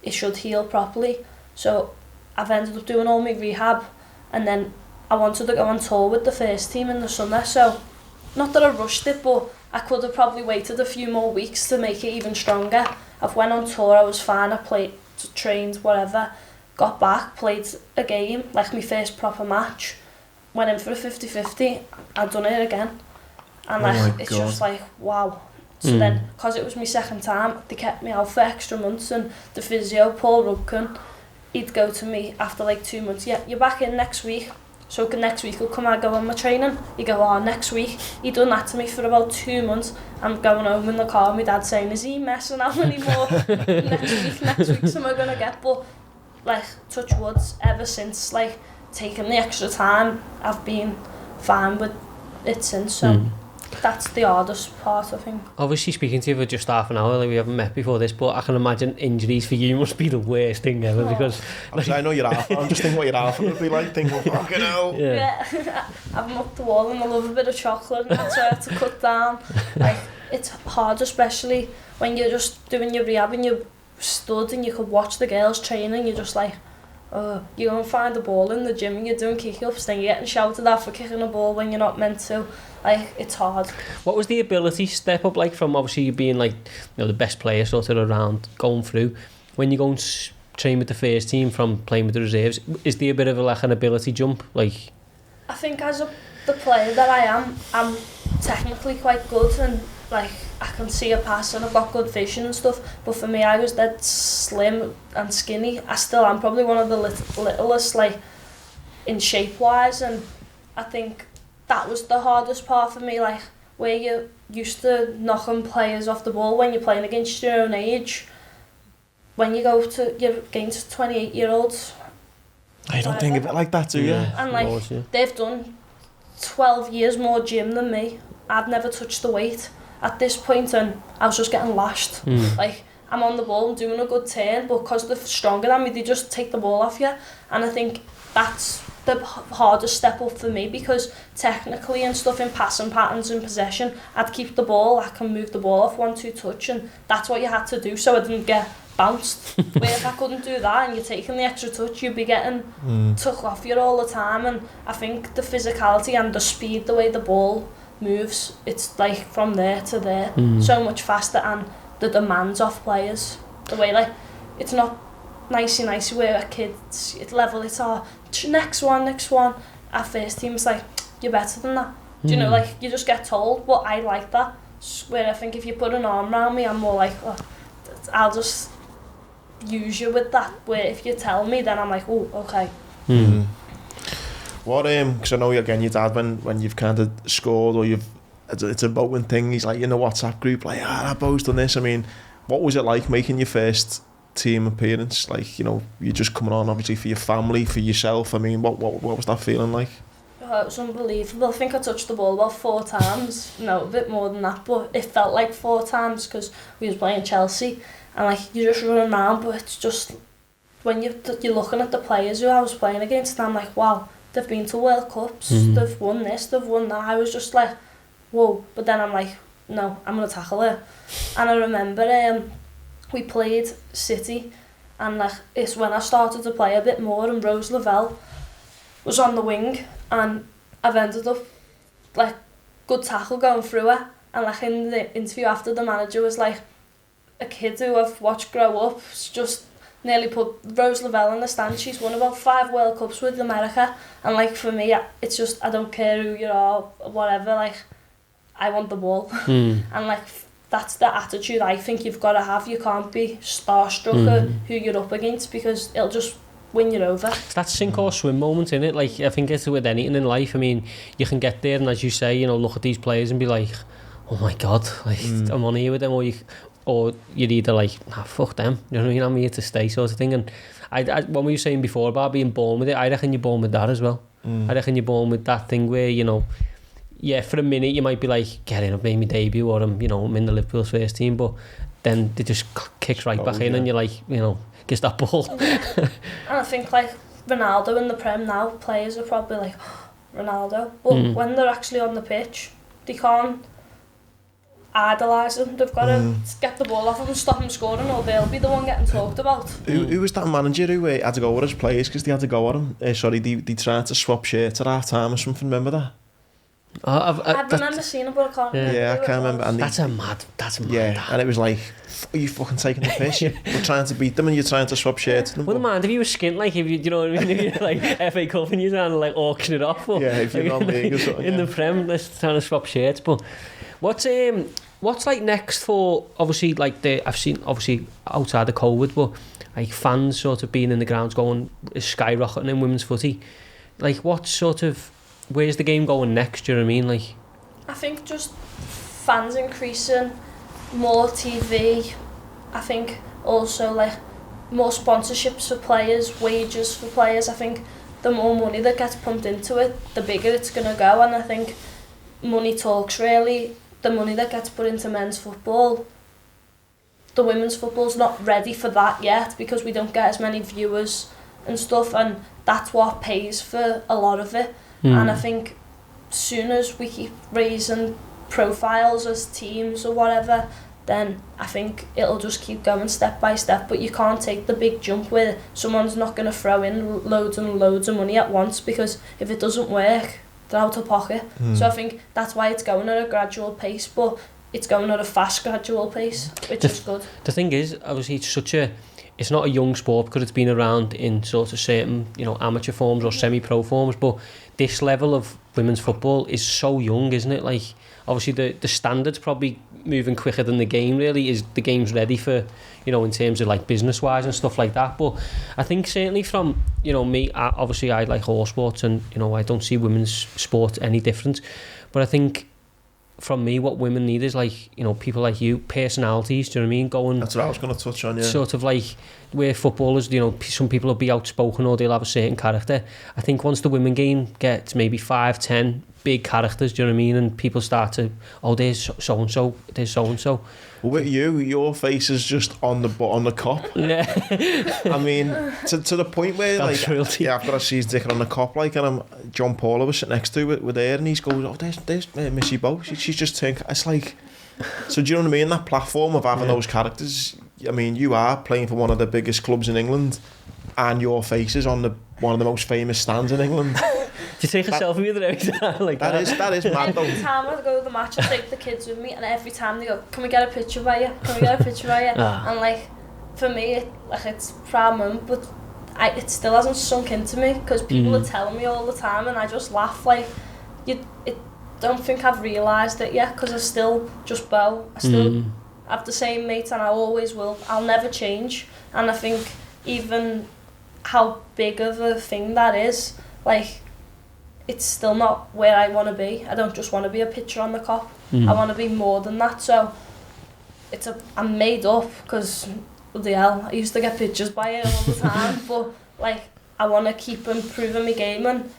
it should heal properly. So I've ended up doing all my rehab, and then I wanted to go on tour with the first team in the summer, so not that I rushed it, but I could have probably waited a few more weeks to make it even stronger. I've went on tour, I was fine, I played, trained, whatever, got back, played a game, like my first proper match, went in for a 50-50, I'd done it again, and like, it's just like, wow. So then, because it was my second time, they kept me out for extra months, and the physio, Paul Rubkin, he'd go to me after like 2 months, yeah, you're back in next week. So next week will come, I go on my training. He go, oh, next week. He done that to me for about 2 months. I'm going home in the car, my dad saying, is he messing how many more next week am I going to get? But like, touch woods, ever since, like, taking the extra time, I've been fine with it since. So that's the hardest part, I think. Obviously, speaking to you for just half an hour, like, we haven't met before this, but I can imagine injuries for you must be the worst thing ever, because like, I know you're half. I'm just thinking what your half would be like, thinking, fucking hell. Yeah. I've mucked the wall and I love a bit of chocolate, and that's why I have to cut down. Like, it's hard, especially when you're just doing your rehab and you're stood and you could watch the girls training, you're just like, oh, you go and find the ball in the gym and you're doing kick-ups, then you're getting shouted at for kicking a ball when you're not meant to. Like, it's hard. What was the ability step up like from obviously you being like, you know, the best player sort of around, going through, when you go and train with the first team from playing with the reserves, is there a bit of like an ability jump? Like, I think as the player that I am, I'm technically quite good and like I can see a pass and I've got good vision and stuff, but for me I was dead slim and skinny. I still am probably one of the littlest like in shape wise, and I think that was the hardest part for me, like where you're used to knocking players off the ball when you're playing against your own age. When you go to you're against 28-year-olds, I don't think of it like that, do you? And like they've done 12 years more gym than me. I'd never touched the weight at this point and I was just getting lashed. Like I'm on the ball and doing a good turn, but because they're stronger than me, they just take the ball off you. And I think that's the hardest step up for me, because technically and stuff in passing patterns and possession, I'd keep the ball, I can move the ball off 1-2 touch, and that's what you had to do so I didn't get bounced. Where if I couldn't do that and you're taking the extra touch, you'd be getting took off you all the time. And I think the physicality and the speed, the way the ball moves, it's like from there to there, so much faster, and the demands off players, the way like it's not nicey where a kid's level, it's all next one. At first team it's like you're better than that. Do you know, like you just get told, but I like that, where I think if you put an arm around me, I'm more like, oh, I'll just use you with that, where if you tell me then I'm like, oh, okay. What because I know again your dad, when you've kind of scored or it's a voting thing, he's like in the WhatsApp group like, that boy's done this. I mean, what was it like making your first team appearance? Like, you know, you're just coming on obviously for your family, for yourself. I mean, what was that feeling like? Oh, it was unbelievable. I think I touched the ball about 4 times. No, a bit more than that, but it felt like 4 times because we was playing Chelsea, and like you're just running around, but it's just when you're looking at the players who I was playing against, and I'm like, wow, they've been to World Cups, they've won this, they've won that. I was just like, whoa. But then I'm like, no, I'm going to tackle it. And I remember we played City, and like it's when I started to play a bit more, and Rose Lavelle was on the wing, and I've ended up like good tackle going through her. And like in the interview after, the manager was like, a kid who I've watched grow up just nearly put Rose Lavelle in the stand. She's won about 5 World Cups with America, and like for me it's just, I don't care who you are, whatever, like I want the ball. And like that's the attitude I think you've got to have. You can't be starstruck at who you're up against, because it'll just win you over. It's that sink or swim moment, innit? Like I think it's with anything in life. I mean, you can get there and, as you say, you know, look at these players and be like, oh my god, like I'm on here with them, or you're either like, nah, fuck them, you know what I mean, I'm here to stay, sort of thing. And I what were you saying before about being born with it? I reckon you're born with that as well. I reckon you're born with that thing where, you know, yeah, for a minute you might be like, get in, I've made my debut, or I'm in the Liverpool first team, but then it just kicks right back in, and you're like, you know, gets that ball. And I think like Ronaldo in the Prem now, players are probably like, oh, Ronaldo, but when they're actually on the pitch, they can't idolise him. They've got to get the ball off him and stop him scoring, or they'll be the one getting talked about. Who was that manager who had to go with his players because they had to go at him? They tried to swap shirts at half time or something, remember that? I remember seeing it, but I can't remember. Yeah, I can't remember. And that's mad. Yeah, and it was like, are you fucking taking the piss? You're trying to beat them and you're trying to swap shirts. Well, man, if you were skint, like, if you know what I mean, if you're like FA Cup and you're trying to like auction it off, or, yeah, if you're not league or something, in the Prem, let's trying to swap shirts. But what's like next for, obviously, like I've seen obviously outside of COVID, but like fans sort of being in the grounds going skyrocketing in women's footy. Like, what sort of, where's the game going next? Do you know what I mean? Like, I think just fans increasing, more TV. I think also like more sponsorships for players, wages for players. I think the more money that gets pumped into it, the bigger it's going to go. And I think money talks, really. The money that gets put into men's football, the women's football's not ready for that yet, because we don't get as many viewers and stuff, and that's what pays for a lot of it. And I think soon as we keep raising profiles as teams or whatever, then I think it'll just keep going step by step. But you can't take the big jump where someone's not going to throw in loads and loads of money at once, because if it doesn't work, they're out of pocket. So I think that's why it's going at a gradual pace. But it's going at a fast, gradual pace, which is good. The thing is, obviously, it's not a young sport because it's been around in sort of certain, amateur forms or semi-pro forms, but this level of women's football is so young, isn't it? Like, obviously, the standards probably moving quicker than the game, really. Is the game's ready for, in terms of, like, business-wise and stuff like that. But I think certainly from, me, I like all sports and, I don't see women's sport any different. But I think from me, what women need is, like, people like you, personalities, do you know what I mean? Going, that's what I was going to touch on, yeah. Sort of like where footballers, some people will be outspoken or they'll have a certain character. I think once the women game gets maybe 5-10 big characters, do you know what I mean? And people start to, there's so-and-so, there's so-and-so. Well, with you, your face is just on the cop. Yeah. I mean, to the point where, that's like, realty. I've got to see his dick on the cop, like, and John Paula was sitting next to it with her, and he's going, there's Missy Bo. She's just think, it's like, so do you know what I mean? That platform of having those characters, I mean, you are playing for one of the biggest clubs in England, and your face is on one of the most famous stands in England. Do you take a selfie with it every time? Like that is mad though. Every time I go to the match, I take the kids with me, and every time they go, can we get a picture by you? Can we get a picture by you? And like, for me, it's a proud moment, but it still hasn't sunk into me, because people are telling me all the time, and I just laugh, like, don't think I've realised it yet, because I still just bow. I still have the same mates, and I always will. I'll never change. And I think even how big of a thing that is, like, it's still not where I want to be. I don't just want to be a picture on the cop. I want to be more than that. So I'm made up, because bloody hell, I used to get pictures by it all the time. But like, I want to keep improving my game, and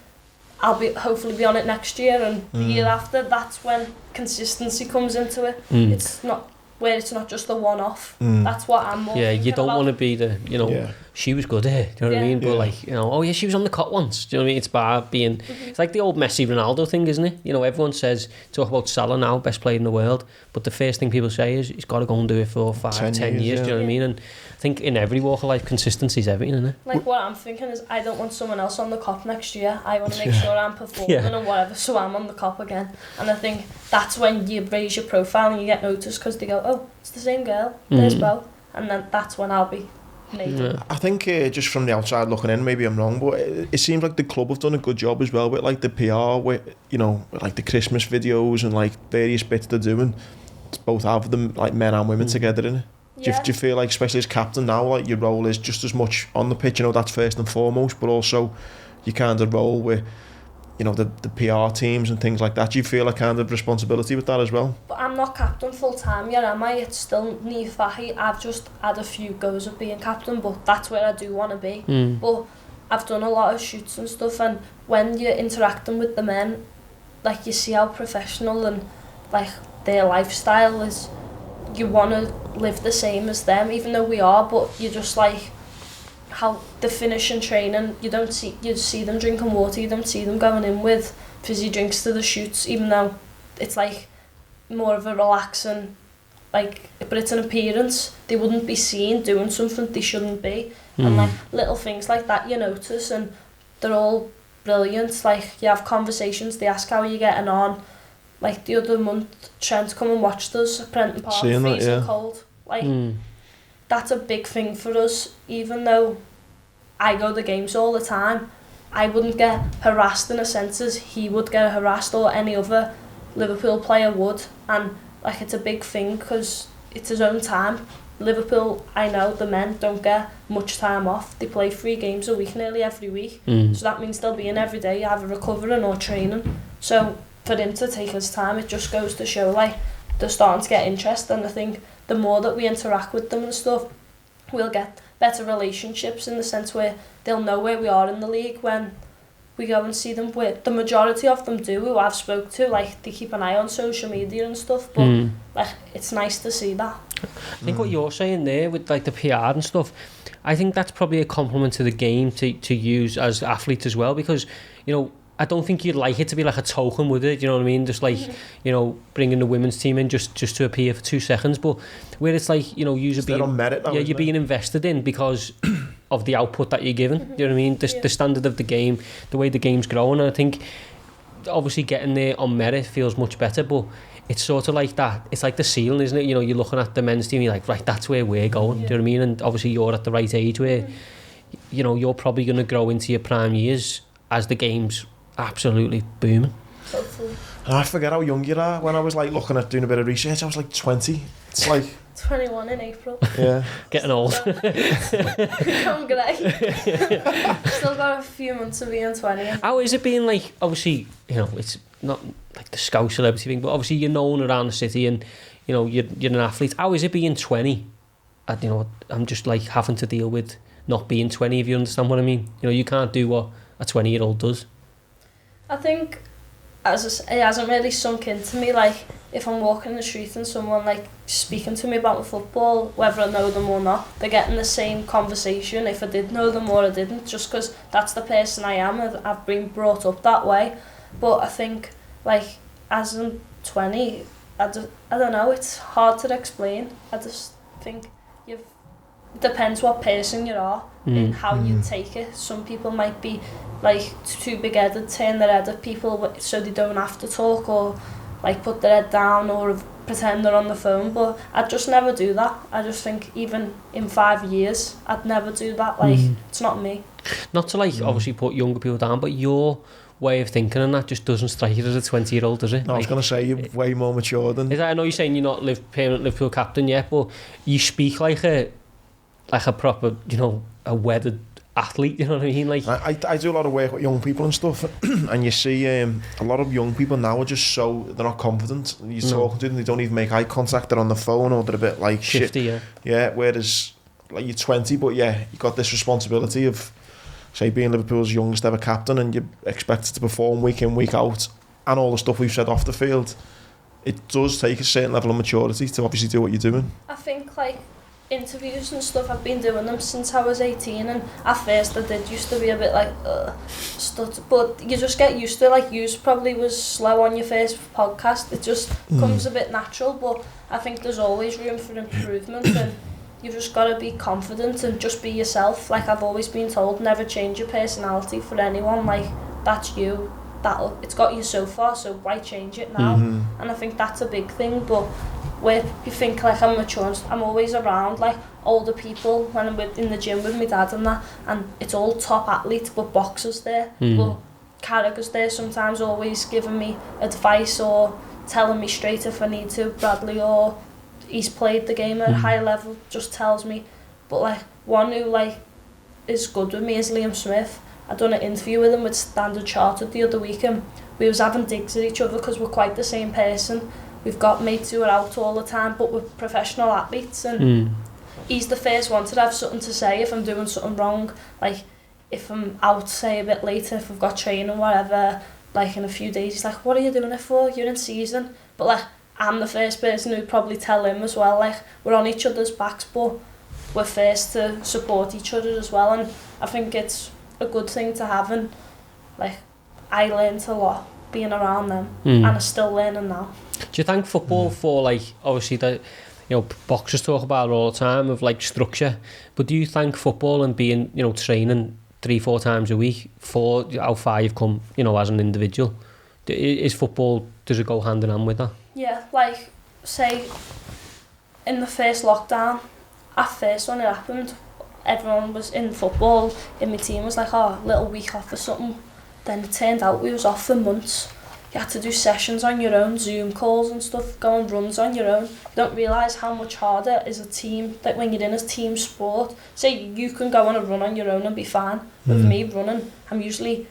I'll hopefully be on it next year and the year after. That's when consistency comes into it. It's not where it's not just a one-off. That's what I'm more you don't want to be the, she was good here, do you know what I mean? But like, she was on the cot once, do you know what I mean? It's about being, it's like the old Messi Ronaldo thing, isn't it? Everyone talk about Salah now, best player in the world, but the first thing people say is he's got to go and do it for 5-10 years, do you know what I mean? And I think in every walk of life, consistency is everything, isn't it? Like, what I'm thinking is, I don't want someone else on the cop next year. I want to make sure I'm performing and whatever, so I'm on the cop again. And I think that's when you raise your profile and you get noticed, because they go, oh, it's the same girl, there's Bo. And then that's when I'll be made up. I think just from the outside looking in, maybe I'm wrong, but it seems like the club have done a good job as well with, like, the PR, with, with, like, the Christmas videos and, like, various bits they're doing. It's both have them, like, men and women together in it. Do you feel like, especially as captain now, like, your role is just as much on the pitch, that's first and foremost, but also you kind of role with, the PR teams and things like that? Do you feel a kind of responsibility with that as well? But I'm not captain full time yet, am I? It's still Niamh Fahey. I've just had a few goes of being captain, but that's where I do want to be. But I've done a lot of shoots and stuff, and when you're interacting with the men, like, you see how professional and, like, their lifestyle is. You want to live the same as them, even though we are, but you're just like, how the finish and training, you see them drinking water, you don't see them going in with fizzy drinks to the shoots, even though it's like more of a relaxing, like, but it's an appearance. They wouldn't be seen doing something they shouldn't be. And like, little things like that you notice, and they're all brilliant. Like, you have conversations, they ask how you're getting on. Like, the other month, Trent come and watched us at Prenton Park, freezing cold. Like, that's a big thing for us. Even though I go to games all the time, I wouldn't get harassed in a sense as he would get harassed, or any other Liverpool player would. And, like, it's a big thing, because it's his own time. Liverpool, I know, the men don't get much time off. They play 3 games a week, nearly every week. So that means they'll be in every day, either recovering or training. So for him to take his time, it just goes to show, like, they're starting to get interest. And I think the more that we interact with them and stuff, we'll get better relationships, in the sense where they'll know where we are in the league when we go and see them. Where the majority of them do, who I've spoke to, like, they keep an eye on social media and stuff, but like, it's nice to see that. I think what you're saying there with, like, the PR and stuff, I think that's probably a compliment to the game to use as athletes as well, because, I don't think you'd like it to be like a token, would it? You know what I mean? Just like, bringing the women's team in just to appear for 2 seconds. But where it's like, you're being on merit now, you're being invested in because of the output that you're given. You know what I mean? The standard of the game, the way the game's growing. And I think obviously getting there on merit feels much better. But it's sort of like that. It's like the ceiling, isn't it? You know, you're looking at the men's team, you're like, right, that's where we're going. Do you know what I mean? And obviously you're at the right age where, you know, you're probably going to grow into your prime years as the game's absolutely booming. Hopefully. And I forget how young you are. When I was like looking at doing a bit of research, I was like 20. It's like 21 in April. Yeah. Getting old. I'm grey. Still got a few months of being 20. How is it being like, obviously, you know, it's not like the scout celebrity thing, but obviously you're known around the city and, you know, you're an athlete. How is it being 20? And, you know, I'm just like having to deal with not being 20, if you understand what I mean. You know, you can't do what a 20-year-old does. I think it hasn't really sunk into me, like, if I'm walking the street and someone, like, speaking to me about the football, whether I know them or not, they're getting the same conversation if I did know them or I didn't, just because that's the person I am. I've been brought up that way. But I think, like, as I'm 20, I don't know, it's hard to explain. I just think it depends what person you are and how you take it. Some people might be, like, too big-headed, turn their head at people so they don't have to talk, or like put their head down or pretend they're on the phone, but I'd just never do that. I just think even in 5 years I'd never do that. Like, it's not me. Not to like obviously put younger people down, but your way of thinking and that just doesn't strike you as a 20-year-old, does it? No, I was going to say you're way more mature than... I know you're saying you're not permanent Liverpool captain yet, but you speak like a proper, you know, a weathered athlete, you know what I mean? Like, I do a lot of work with young people and stuff, and you see a lot of young people now are just so, they're not confident. You're talking to them, they don't even make eye contact, they're on the phone, or they're a bit like shifty, shit. Yeah, whereas like you're 20, but yeah, you've got this responsibility of, say, being Liverpool's youngest ever captain, and you're expected to perform week in, week out, and all the stuff we've said off the field. It does take a certain level of maturity to obviously do what you're doing. I think, like, interviews and stuff, I've been doing them since I was 18, and at first I did used to be a bit like stutter, but you just get used to it. Like, you probably was slow on your first podcast, it just comes a bit natural, but I think there's always room for improvement, and you've just got to be confident and just be yourself. Like, I've always been told, never change your personality for anyone. Like, that's you, it's got you so far, so why change it now? And I think that's a big thing. But where you think, like, I'm mature, I'm always around, like, older people when I'm in the gym with my dad and that, and it's all top athletes, but boxers there, but Carragher's there sometimes, always giving me advice or telling me straight if I need to. Bradley, or he's played the game at a high level, just tells me. But, like, one who, like, is good with me is Liam Smith. I done an interview with him with Standard Chartered the other week, and we was having digs at each other because we're quite the same person. We've got mates who are out all the time, but we're professional athletes, and he's the first one to have something to say if I'm doing something wrong. Like, if I'm out, say, a bit later, if we've got training or whatever, like, in a few days, he's like, what are you doing it for? You're in season. But, like, I'm the first person who'd probably tell him as well. Like, we're on each other's backs, but we're first to support each other as well, and I think it's a good thing to have, and, like, I learned a lot being around them, and I'm still learning now. Do you thank football for, like, obviously that, you know, boxers talk about it all the time of, like, structure, but do you thank football and being, you know, training 3-4 times a week for how far you've come, you know, as an individual? Is football, does it go hand in hand with that? Yeah, like, say, in the first lockdown, at first when it happened, everyone was in football, in my team was like, oh, a little week off or something. Then it turned out we was off for months. You had to do sessions on your own, Zoom calls and stuff, go on runs on your own. You don't realise how much harder is a team, like when you're in a team sport. Say you can go on a run on your own and be fine. With me running, I'm usually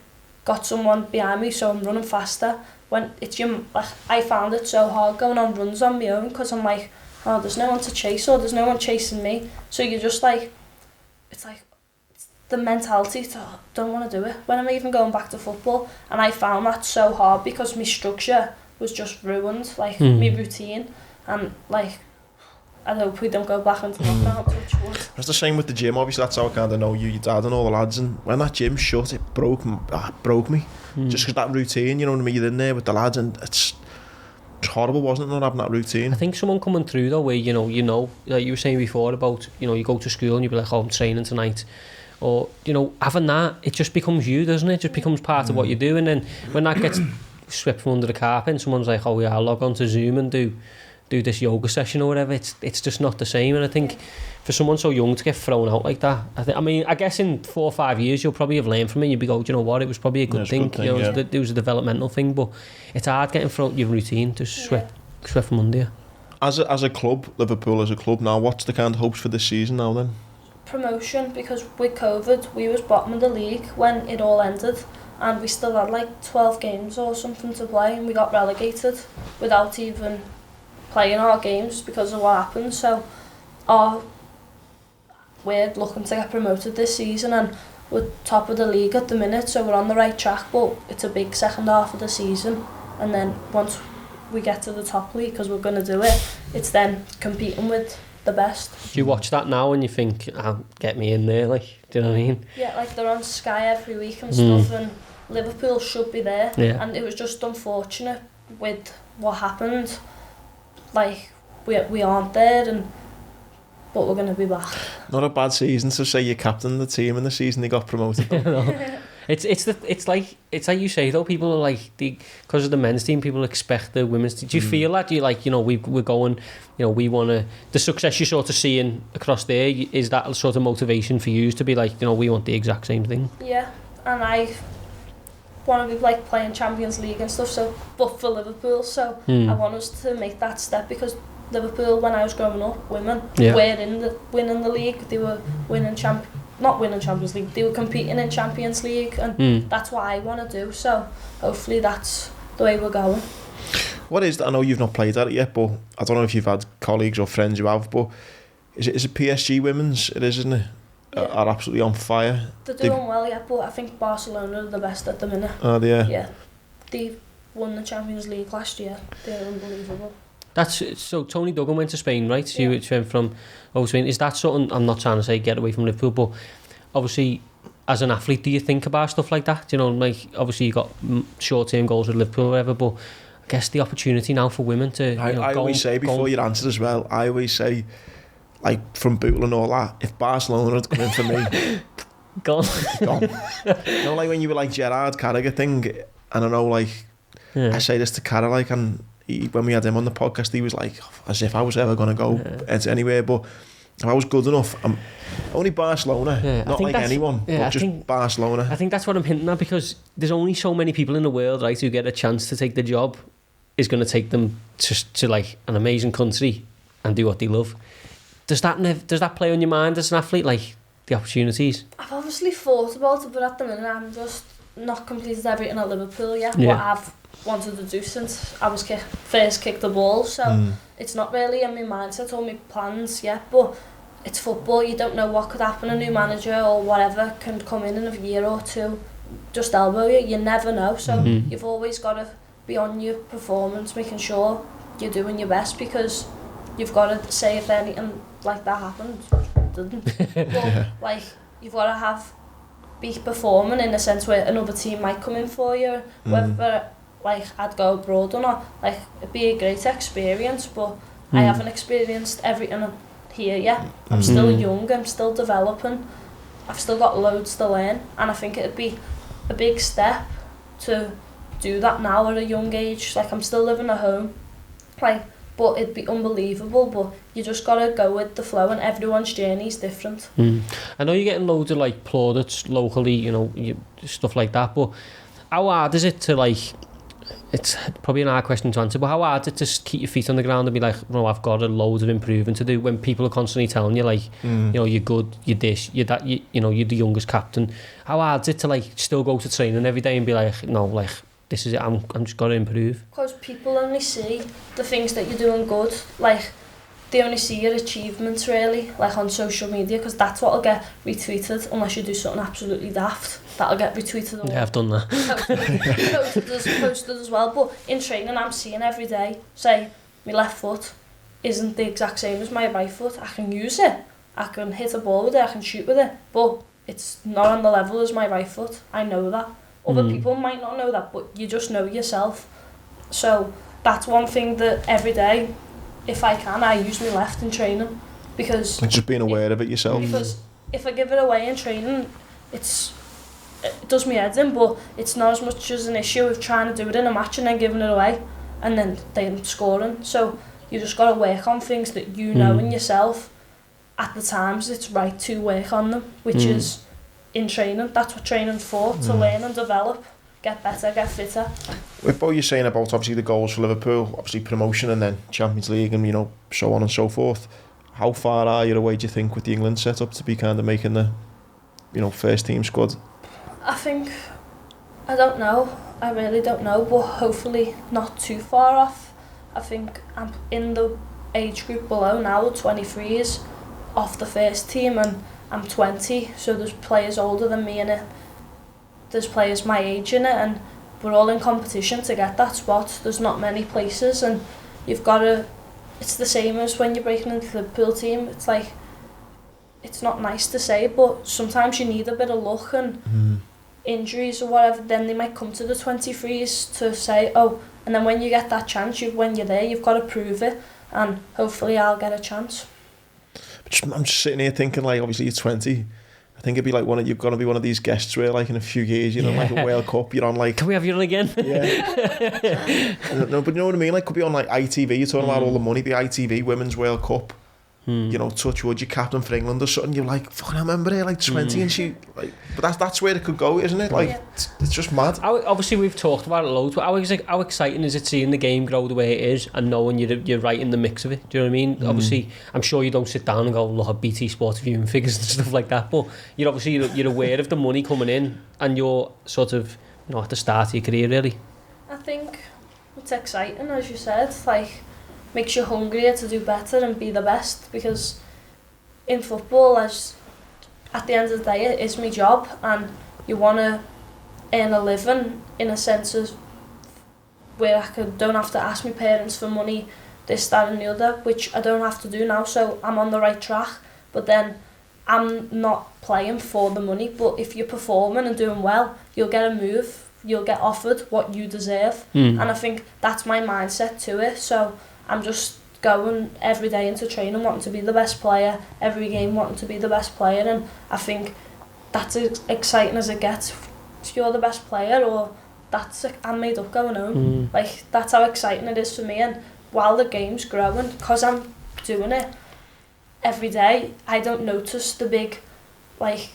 got someone behind me, so I'm running faster. When it's like, I found it so hard going on runs on my own, because I'm like, oh, there's no one to chase, or there's no one chasing me. So you're just like, it's like, the mentality to, don't want to do it when I'm even going back to football, and I found that so hard because my structure was just ruined, like my routine, and, like, I hope we don't go back into lockdown, touch wood. It's the same with the gym, obviously. That's how I kind of know you, your dad and all the lads, and when that gym shut, it broke me, just because that routine, you know what I mean, you're in there with the lads, and it's horrible, wasn't it, not having that routine? I think someone coming through though, where, you know, like you were saying before about, you know, you go to school and you be like, oh, I'm training tonight, or, you know, having that, it just becomes you, doesn't it? It just becomes part of what you do, and then when that gets swept from under the carpet and someone's like, oh yeah, I'll log on to Zoom and do this yoga session or whatever. It's just not the same. And I think for someone so young to get thrown out like that, I guess in 4 or 5 years you'll probably have learned from it. You'll be go, do you know what, it was probably a good thing. You know, it was a developmental thing, but it's hard getting thrown your routine to swept from under you. As a club, Liverpool as a club now, what's the kind of hopes for this season now then? Promotion, because with COVID we was bottom of the league when it all ended, and we still had like 12 games or something to play, and we got relegated without even playing our games because of what happened. So we're looking to get promoted this season, and we're top of the league at the minute, so we're on the right track, but it's a big second half of the season, and then once we get to the top league, because we're going to do it, it's then competing with the best. Do you watch that now and you think, get me in there, like, do you know what I mean? Yeah, like they're on Sky every week and stuff, and Liverpool should be there, and it was just unfortunate with what happened. Like, we aren't there, but we're going to be back. Not a bad season to say you captained the team in the season they got promoted. It's like you say though, people are like, because of the men's team, people expect the women's team. Do you feel that? Do you like, you know, we're going, you know, we want to, the success you're sort of seeing across there, is that sort of motivation for you to be like, you know, we want the exact same thing? Yeah, and I want to be like playing Champions League and stuff, so, but for Liverpool, so I want us to make that step, because Liverpool, when I was growing up, women were winning the league. They were not winning Champions League, they were competing in Champions League, and that's what I want to do, so hopefully that's the way we're going. What is that? I know you've not played at it yet, but I don't know if you've had colleagues or friends who have, but is it PSG women's? It is, isn't it? Yeah. Are absolutely on fire. They're doing well, yeah, but I think Barcelona are the best at the minute. Oh, they are? Yeah, they won the Champions League last year. They're unbelievable. So Tony Duggan went to Spain, right? So you went from Spain. Is that something, I'm not trying to say get away from Liverpool, but obviously as an athlete, do you think about stuff like that? You know, like obviously you got short-term goals with Liverpool or whatever, but I guess the opportunity now for women to I always say, before you answer as well, I always say, like from Bootle and all that, if Barcelona had come in for me, gone. You know, like when you were like Gerard Carragher thing, and I know, like, I say this to Carragher, like, and when we had him on the podcast, he was like, as if I was ever going to go anywhere, but if I was good enough, only Barcelona, not like anyone, but just Barcelona. I think that's what I'm hinting at, because there's only so many people in the world, right, who get a chance to take the job, is going to take them to like an amazing country and do what they love. Does that play on your mind as an athlete, like the opportunities? I've obviously thought about it, but at the minute I'm just not completed everything at Liverpool yet. What I've wanted to do since I was first kicked the ball, so it's not really in my mindset or my plans yet, but it's football. You don't know what could happen. A new manager or whatever can come in a year or two, just elbow you never know, so you've always got to be on your performance, making sure you're doing your best, because you've got to say if anything like that happened, but like you've got to be performing in a sense where another team might come in for you, whether like I'd go abroad or not. Like it'd be a great experience, but I haven't experienced everything here yet. I'm still young, I'm still developing, I've still got loads to learn, and I think it'd be a big step to do that now at a young age. Like I'm still living at home, like, but it'd be unbelievable, but you just gotta go with the flow, and everyone's journey is different. I know you're getting loads of like plaudits locally, you know, stuff like that, but how hard is it to, like, it's probably an hard question to answer, but how hard is it to just keep your feet on the ground and be like, no, I've got a load of improving to do, when people are constantly telling you, like, you know, you're good, you're this, you're that, you know, you're the youngest captain. How hard is it to, like, still go to training every day and be like, no, like, this is it, I'm just got to improve? Because people only see the things that you're doing good, like, they only see your achievements, really, like on social media, because that's what'll get retweeted, unless you do something absolutely daft. That'll get retweeted. Yeah, I've done that. Posted as well, but in training I'm seeing every day, say, my left foot isn't the exact same as my right foot. I can use it, I can hit a ball with it, I can shoot with it, but it's not on the level as my right foot. I know that. Other people might not know that, but you just know yourself. So that's one thing that every day, if I can, I use my left in training, because just being aware of it yourself. Because if I give it away in training, it's it does me head in, but it's not as much as an issue of trying to do it in a match and then giving it away and then them scoring. So you just got to work on things that you know in yourself at the times it's right to work on them, which is in training. That's what training's for, to learn and develop, get better, get fitter. With what you're saying about obviously the goals for Liverpool, obviously promotion and then Champions League and, you know, so on and so forth, how far are you away, do you think, with the England setup to be kind of making the, you know, first team squad? I don't know. I really don't know, but hopefully not too far off. I think I'm in the age group below now, 23s, off the first team, and I'm 20, so there's players older than me in it. There's players my age in it, and we're all in competition to get that spot. There's not many places, and you've got to... It's the same as when you're breaking into the Liverpool team. It's like, it's not nice to say, but sometimes you need a bit of luck and injuries or whatever, then they might come to the 23s to say, oh, and then when you get that chance, when you're there, you've got to prove it, and hopefully I'll get a chance. I'm just sitting here thinking, like, obviously you're 20. I think it'd be like you're going to be one of these guests where, like, in a few years, you know, like a World Cup, you're on, like... Can we have you on again? Yeah. No, but you know what I mean? Like, could be on, like, ITV, you're talking about all the money, the ITV Women's World Cup. You know, touch wood, you're captain for England or something, you're like, fucking, I remember her, like, 20, and she, like... But that's where it could go, isn't it? Like, it's just mad. Obviously, we've talked about it loads, but how exciting is it seeing the game grow the way it is and knowing you're right in the mix of it? Do you know what I mean? Obviously, I'm sure you don't sit down and go, look at BT Sports viewing figures and stuff like that, but you're aware of the money coming in and you're sort of, you know, at the start of your career, really. I think it's exciting, as you said, like, makes you hungrier to do better and be the best, because in football, at the end of the day, it is my job, and you want to earn a living in a sense of where I don't have to ask my parents for money, this, that and the other, which I don't have to do now, so I'm on the right track. But then I'm not playing for the money, but if you're performing and doing well, you'll get a move, you'll get offered what you deserve, and I think that's my mindset to it. So I'm just going every day into training wanting to be the best player, every game wanting to be the best player, and I think that's as exciting as it gets. If you're the best player, or I'm made up going home. Like, that's how exciting it is for me. And while the game's growing, because I'm doing it every day, I don't notice the big, like,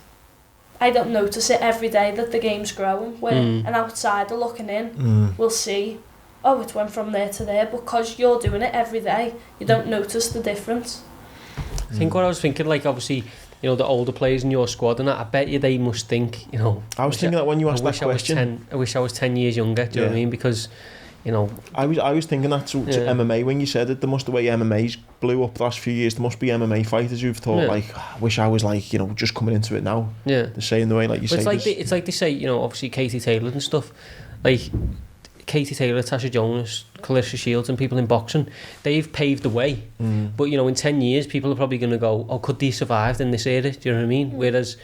I don't notice it every day that the game's growing, where an outsider looking in will see, oh, it went from there to there, but because you're doing it every day, you don't notice the difference. I think what I was thinking, like, obviously, you know, the older players in your squad, and I bet you they must think, you know... I was thinking that when you asked that question. I wish I was 10 years younger, do you know what I mean? Because, you know... I was thinking that to MMA when you said it. There must, the way MMA's blew up the last few years, there must be MMA fighters who've thought, like, I wish I was, like, you know, just coming into it now. Yeah. The same the way, like you say... It's like they say, you know, obviously Katie Taylor and stuff, like... Katie Taylor, Tasha Jonas, Clarissa Shields and people in boxing, they've paved the way. But, you know, in 10 years, people are probably going to go, oh, could they survived in this era? Do you know what I mean? Whereas,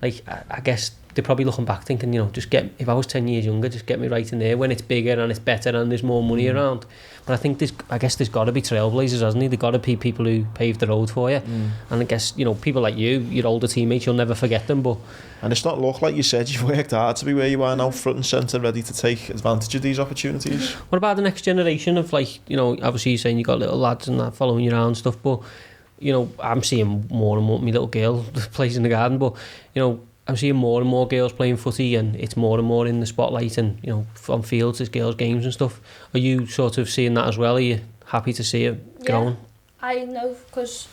like, I guess they're probably looking back thinking, you know, if I was 10 years younger, just get me right in there when it's bigger and it's better and there's more money around. But I think there's got to be trailblazers, hasn't there? There's got to be people who paved the road for you. And I guess, you know, people like you, your older teammates, you'll never forget them. But and it's not luck, like you said, you've worked hard to be where you are now, front and centre, ready to take advantage of these opportunities. What about the next generation of, like, you know, obviously you're saying you got little lads and that following you around and stuff, but, you know, I'm seeing more and more, my little girl plays in the garden, but, you know, I'm seeing more and more girls playing footy, and it's more and more in the spotlight, and, you know, on fields there's girls' games and stuff. Are you sort of seeing that as well? Are you happy to see it growing? I know, because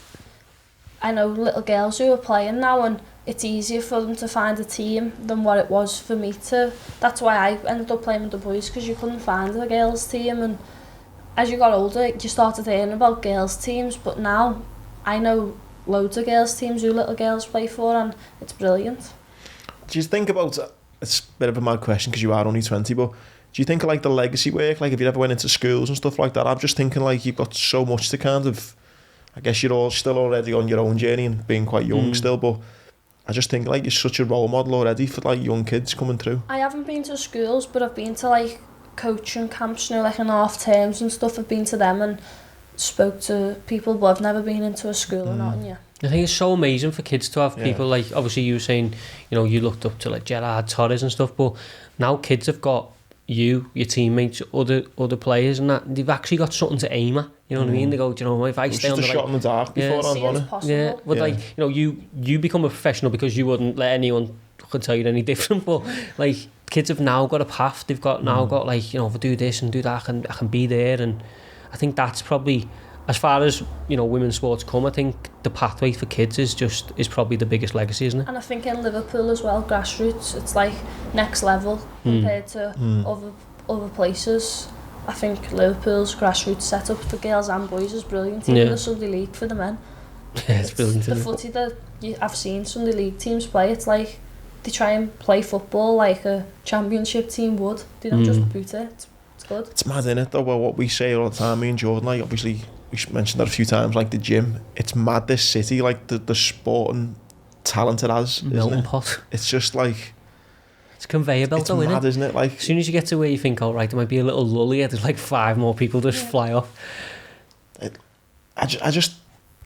I know little girls who are playing now, and it's easier for them to find a team than what it was for me to. That's why I ended up playing with the boys, because you couldn't find a girls' team, and as you got older you started hearing about girls' teams, but now I know loads of girls' teams who little girls play for, and it's brilliant. Do you think about, it's a bit of a mad question because you are only 20, but do you think of, like, the legacy work, like if you ever went into schools and stuff like that? I'm just thinking, like, you've got so much to kind of, I guess you're all still already on your own journey and being quite young still, but I just think, like, you're such a role model already for, like, young kids coming through. I haven't been to schools, but I've been to, like, coaching camps, you know, like in half terms and stuff. I've been to them, and spoke to people, but I've never been into a school or nothing yet. I think it's so amazing for kids to have people like, obviously you were saying, you know, you looked up to like Gerrard, Torres and stuff, but now kids have got you, your teammates, other players and that, they've actually got something to aim at, you know what I mean? They go, do you know, if I stay on the just a shot in the dark beforehand, wasn't it? Yeah, but like, you know, you become a professional because you wouldn't let anyone could tell you any different, but like kids have now got a path, they've got now got like, you know, if I do this and do that, I can be there, and I think that's probably, as far as, you know, women's sports come, I think the pathway for kids is probably the biggest legacy, isn't it? And I think in Liverpool as well, grassroots, it's like next level compared to other places. I think Liverpool's grassroots setup for girls and boys is brilliant. Even the Sunday League for the men. Yeah, it's brilliant. The footy that I've seen Sunday League teams play, it's like they try and play football like a championship team would. They don't just boot it. It's good. It's mad, innit, though? Well, what we say all the time, me and Jordan, like, obviously, we mentioned that a few times, like the gym. It's mad, this city, like the sporting talent it has, melting pot. It's just like, it's a conveyor belt, though, mad, isn't it? Like, as soon as you get to where you think, oh right, there might be a little lull here, there's like 5 more people just fly off.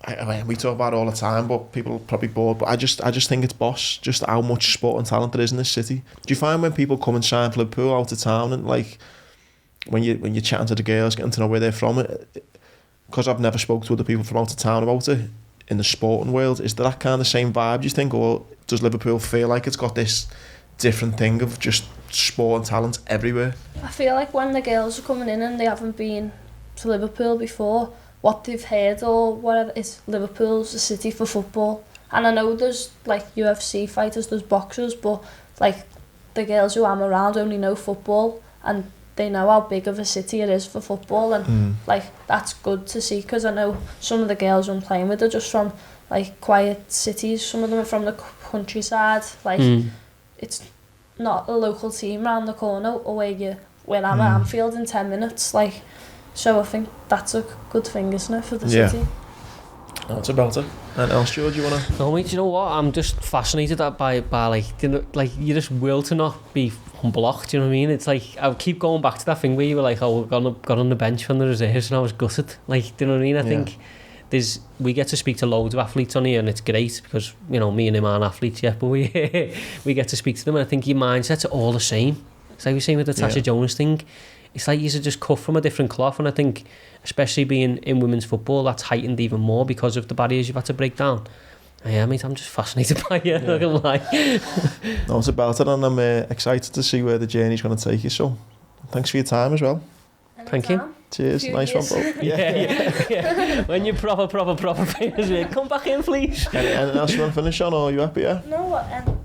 I mean, we talk about it all the time, but people are probably bored. But I just think it's boss, just how much sport and talent there is in this city. Do you find when people come and sign for Liverpool out of town, and like when you're chatting to the girls, getting to know where they're from, because I've never spoke to other people from out of town about it in the sporting world, is there that kind of same vibe, do you think, or does Liverpool feel like it's got this different thing of just sport and talent everywhere? I feel like when the girls are coming in and they haven't been to Liverpool before, what they've heard or whatever is Liverpool's a city for football. And I know there's like UFC fighters, there's boxers, but like the girls who I'm around only know football, and they know how big of a city it is for football, and like that's good to see, because I know some of the girls I'm playing with are just from like quiet cities, some of them are from the countryside, like it's not a local team round the corner, or where I'm at Anfield in 10 minutes, like. So I think that's a good thing, isn't it, for the city? That's about it. And else, George, you wanna? No, mate. You know what? I'm just fascinated by like, you know, like you just will to not be unblocked. You know what I mean? It's like I keep going back to that thing where you were like, oh, got on the bench from the reserves, and I was gutted. Like, do you know what I mean? I think we get to speak to loads of athletes on here, and it's great because, you know, me and him aren't athletes yet, but we get to speak to them, and I think your mindsets are all the same. It's like we were saying with the Tasha Jonas thing. It's like you're just cut from a different cloth, and I think especially being in women's football, that's heightened even more because of the barriers you've had to break down. Yeah, mate, I'm just fascinated by it, not gonna lie. No, it's about it, and I'm excited to see where the journey's going to take you, so thanks for your time as well. Thank you. Cheers, nice one, bro. Yeah. When you're proper famous, come back in, please. Anything else you want to finish on, or are you happy, yeah? No,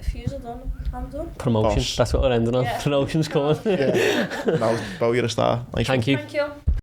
if you're done, I'm done. Promotion, that's what we're ending on. Promotion's coming. Now, Bo, you're a star. Nice Thank one. you. Thank you.